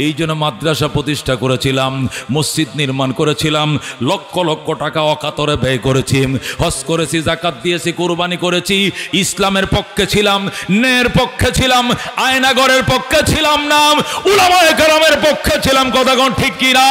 এই জন্য মাদ্রাসা প্রতিষ্ঠা করেছিলাম, মসজিদ নির্মাণ করেছিলাম, লক্ষ লক্ষ টাকা অকাতরে ব্যয় করেছি, হজ করেছি, জাকাত দিয়েছি, কুরবানি করেছি, ইসলামের পক্ষে ছিলাম, ন্যায়ের পক্ষে ছিলাম, আয়নাগরের পক্ষে ছিলাম না, উলামায়ে কেরামের পক্ষে ছিলাম। কথা কোন ঠিক কি না?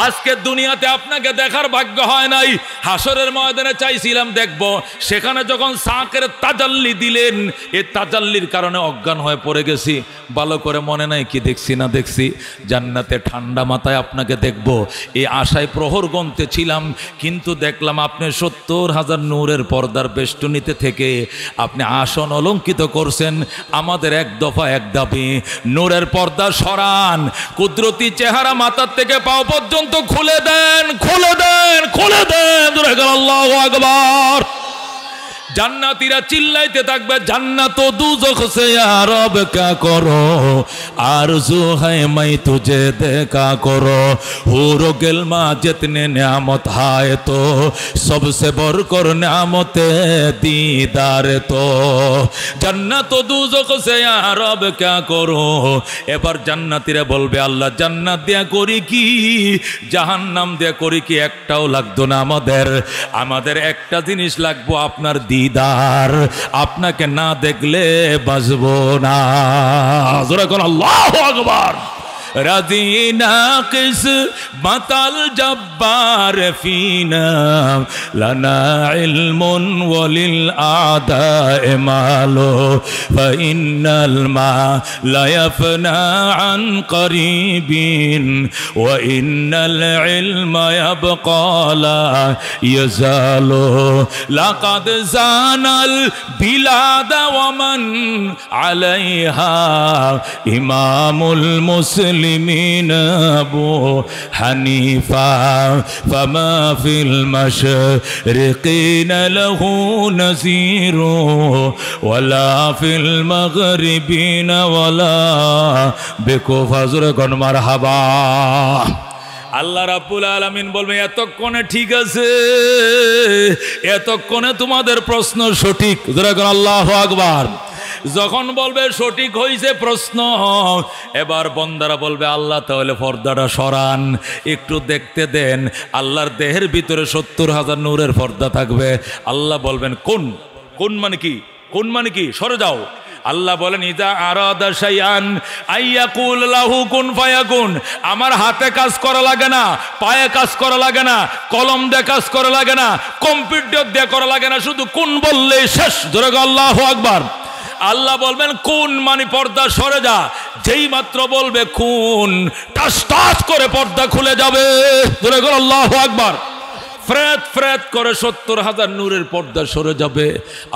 আজকে দুনিয়াতে আপনাকে দেখার ভাগ্য হয় নাই, হাসরের ময়দানে চাইছিলাম দেখব, সেখানে যখন সাকের তাজাল্লি দিলেন, এই তাজাল্লির কারণে অজ্ঞান হয়ে পড়ে গেছি, ভালো করে মনে নাই কি দেখছি না দেখছি। জান্নাতে ঠান্ডা মাথায় আপনাকে দেখব, এই আশায় প্রহর গন্তে ছিলাম, কিন্তু দেখলাম আপনি 70,000 নূরের পর্দার বেষ্টনীতে থেকে আপনি আসন অলঙ্কিত করছেন। আমাদের এক দফা এক দাবি, নূরের পর্দা সরান, কুদরতি চেহারা মাথার থেকে পাও পর্যন্ত খুলে দেন, খুলে দেন, খুলে দেন। আল্লাহু আকবার। জান্নাতীরা চিল্লাইতে থাকবে, জান্নাত ও দুজখ সে ইয়া রব क्या करो, आरज़ू है मैं तुझे देखा करो, हूर गिलमा जितने नियामत है तो सबसे बढ़कर नियामत दीदार तो, জান্নাত ও দুজখ সে ইয়া রব क्या करो। এবার জান্নাতীরা বলবে আল্লাহ জান্নাত দিয়া করি কি, জাহান্নাম দিয়া করি কি, একটাও লাগতো না আমাদের, আমাদের একটা জিনিস লাগবো আপনার দিদার, আপনাকে না দেখলে বাঁচবো না। জোরে কোন আল্লাহু আকবার। রাদিনা কিসমাতাল জব্বার ফিনা, লানা ইলমুন ওয়ালিল আদায়ে মালো, ফাইন্নাল মা লা ইয়াফনা আন করিবিন, ওয়া ইন্নাল ইলমা ইয়াবকা লা ইয়াজালু, লাকাদ জানাল বিলাদা ওয়া মান আলাইহা, ইমামুল মুসলিম أبو حنيفة، فما في المشرقين له نذير، ولا في المغربين ولا بكفر مرحبا। আল্লাহ রাব্বুল আলামিন বলবে এতক্ষণে ঠিক আছে, এতক্ষণে তোমাদের প্রশ্ন সঠিক। আল্লাহু আকবার। যখন বলবে সঠিক হয়েছে প্রশ্ন, এবার বন্দারা বলবে আল্লাহ তাহলে পর্দাটা সরান, একটু দেখতে দেন। আল্লাহর দেহের ভিতরে 70,000 নূরের পর্দা থাকবে। আল্লাহ বলবেন কোন, কোন মানে কি, কোন মানে কি, সরে যাও। আল্লাহ বলেন ইজা আরাদা শাইআন আইয়াকুল লাহু কুন ফায়াকুন, আমার হাতে কাজ করা লাগে না, পায়ে কাজ করা লাগে না, কলম দিয়ে কাজ করা লাগে না, কম্পিউটার দিয়ে করা লাগে না, শুধু কুন বললে শেষ। জোরে আল্লাহু আকবার। আল্লাহ বলবেন কোন মানে পর্দা সরে যা, যেই মাত্র বলবে কোন, টাস টাস করে পর্দা খুলে যাবে। জোরে আল্লাহু আকবার। ফ্রেত ফ্রেত করে 70,000 নূরের পর্দা সরে যাবে।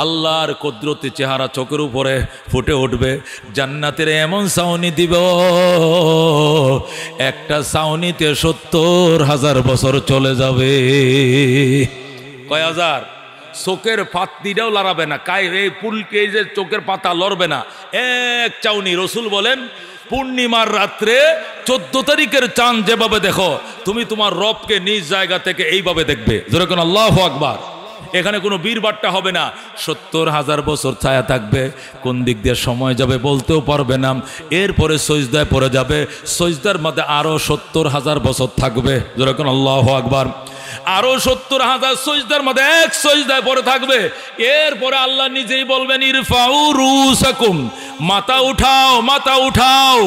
আল্লাহর কুদরতি চেহারা চোখের উপরে ফুটে উঠবে। জান্নাতের এমন ছাউনি দিব, একটা ছাউনিতে 70,000 বছর চলে যাবে। কয় হাজার? চোখের পাতনিটাও লড়াবে না, এই পুলকে এই যে চোখের পাতা লড়বে না, এক চাউনি। রসুল বলেন পূর্ণিমার রাত্রে 14 তারিখের চাঁদ যেভাবে দেখো, তুমি তোমার রবকে নিজ জায়গা থেকে এইভাবে দেখবে। যেরকম আল্লাহু আকবার। এখানে কোনো বীরবাট্টা হবে না। 70,000 বছর ছায়া থাকবে, কোন দিক দিয়ে সময় যাবে বলতেও পারবে না। এরপরে সজদায় পড়ে যাবে, সজদার মধ্যে আরো 70,000 বছর থাকবে। যেরকম আল্লাহু আকবার। আরো 70,000 সজদার মধ্যে এক সজদায় পড়ে থাকবে। এরপরে আল্লাহ নিজেই বলবেন ইরফাউ রুসাকুম, মাথা উঠাও, মাথা উঠাও,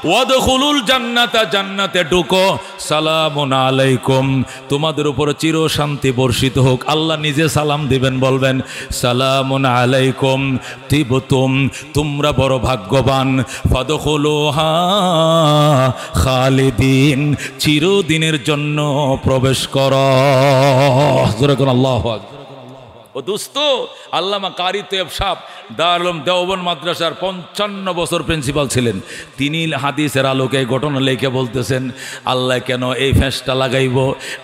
ওয়াদখুলুল জান্নাতা, জান্নাতে ঢুকো, সালামুন আলাইকুম, তোমাদের উপর চির শান্তি বর্ষিত হোক। আল্লাহ নিজে সালাম দিবেন, বলবেন সালামুন আলাইকুম তিবতুম, তোমরা বড় ভাগ্যবান, ফাদখুলুহা খালিদিন, চিরদিনের জন্য প্রবেশ করো। যেরকম আল্লাহু আকবার। ও দোস্ত, আল্লামা কারি তৈয়ব সাহেব দারুল দেওবন্দ মাদ্রাসার 55 বছর প্রিন্সিপাল ছিলেন। তিনি হাদিসের আলোকে ঘটনা লেখে বলতেছেন, আল্লাহ কেন এই ফ্যাঁসটা লাগাইব,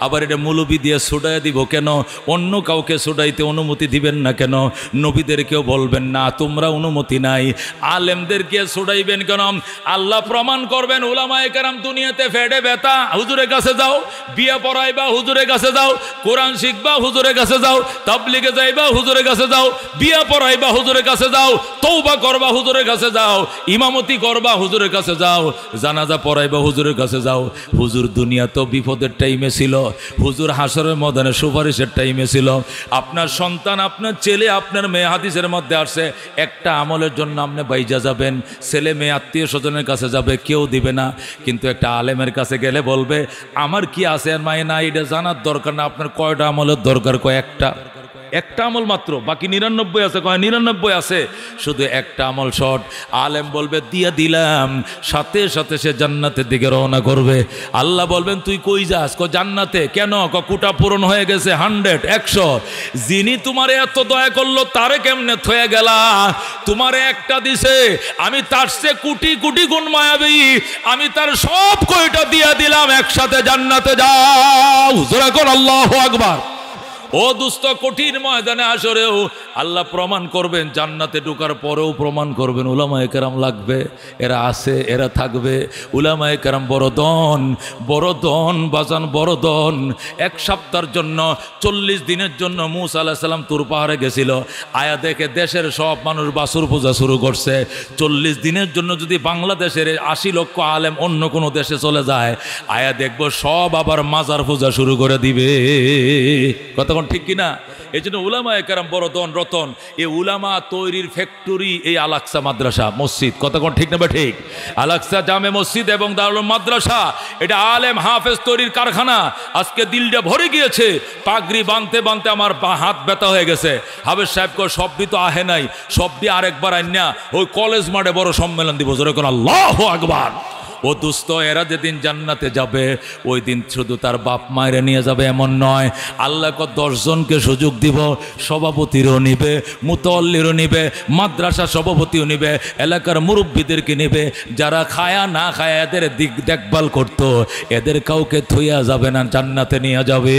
আবার এটা মৌলবি দিয়ে ছুটাই দিব কেন, অন্য কাউকে ছুটাইতে অনুমতি দিবেন না কেন, নবীদেরকেও বলবেন না তোমরা অনুমতি নাই, আলেমদেরকে ছুটাইবেন কেন? আল্লাহ প্রমাণ করবেন, উলামায়ে কেরাম দুনিয়াতে ফেডে ব্যথা, হুজুরের কাছে যাও, বিয়ে পড়াইবা হুজুরের কাছে যাও, কোরআন শিখবা হুজুরের কাছে যাও, তাবলীগে যাইবা হুজুরের কাছে যাও, বিয়া পড়াইবা হুজুরের কাছে যাও, তওবা করবা হুজুরের কাছে যাও, ইমামতি করবা হুজুরের কাছে যাও, জানাজা পড়াইবা হুজুরের কাছে যাও। হুজুর দুনিয়া তো বিপদের টাইমে ছিল, হুজুর হাসরের ময়দানে সুপারিশের টাইমে ছিল। আপনার সন্তান, আপনার ছেলে, আপনার মেয়ে হাদিসের মধ্যে আসছে, একটা আমলের জন্য আপনি বাইজা যাবেন, ছেলে মেয়ে আত্মীয় স্বজনের কাছে যাবে, কেউ দিবে না, কিন্তু একটা আলেমের কাছে গেলে বলবে আমার কি আছে আর মায়ে না, এটা জানার দরকার না। আপনার কয়টা আমলের দরকার? কয়েকটা, একটা আমল মাত্র, বাকি 99 আছে, কয় 99 আছে, শুধু একটা আমল শর্ট। আলেম বলবে দিয়ে দিলাম, সাথে সাথে সে জান্নাতের দিকে রওনা করবে। আল্লাহ বলবেন তুই কই যাস? কয় জান্নাতে। কেন? কোটা পূরণ হয়ে গেছে 100 100। যিনি তোমারে এত দয়া করলো তারে কেমনে থয়ে গেলা? তোমারে একটা দিছে, আমি তার চেয়ে কোটি কোটি গুণ মায়াবী, আমি তার সব কয়টা দিয়ে দিলাম, একসাথে জান্নাতে যাও। জোরে কর আল্লাহু আকবার। ও দুস্থ, কঠিন ময়দানে হাসরেও আল্লাহ প্রমাণ করবেন, জান্নাতে ঢোকার পরেও প্রমাণ করবেন উলামায়ে কেরাম লাগবে, এরা আছে, এরা থাকবে। উলামায়ে কেরাম বড় দন, বড় দন বাজান, বড় দন। এক সপ্তাহের জন্য 40 দিনের জন্য মুসা আলাইহিস সালাম তুর পাহাড়ে গেছিল। আয়া দেখে দেশের সব মানুষ বাছুর পূজা শুরু করছে। 40 দিনের জন্য যদি বাংলাদেশের 80 লক্ষ আলেম অন্য কোনো দেশে চলে যায়, আয়া দেখবো সব আবার মাজার পূজা শুরু করে দিবে। কথা ঠিক কিনা? এই জন্য উলামায়ে কেরাম বড় দন রতন। এই উলামা তৈরির ফ্যাক্টরি এই আল-আকসা মাদ্রাসা মসজিদ। কতক্ষণ ঠিক নেবে? ঠিক। আল-আকসা জামে মসজিদ এবং দারুল মাদ্রাসা, এটা আলেম হাফেজ তৈরির কারখানা। আজকে দিলটা ভরে গিয়েছে, পাগড়ি বাঁধতে বাঁধতে আমার হাত ব্যথা হয়ে গেছে। হাফেজ সাহেব কয় সবটি তো আহে নাই, সবটি আরেকবার আইনা ওই কলেজ মাঠে বড় সম্মেলন দিব। জোরে কোন আল্লাহু আকবার। ও দুস্থ, এরা যেদিন জান্নাতে যাবে ওই দিন শুধু তার বাপ মায়েরা নিয়ে যাবে এমন নয়, আল্লাহ 10 জনকে সুযোগ দিব, সভাপতিরও নিবে, মুতাল্লিরও নিবে, মাদ্রাসা সভাপতিও নিবে, এলাকার মুরব্বীদেরকে নিবে, যারা খায়া না খায়া এদের দেখভাল করতো, এদের কাউকে থুইয়া যাবে না, জান্নাতে নিয়ে যাবে।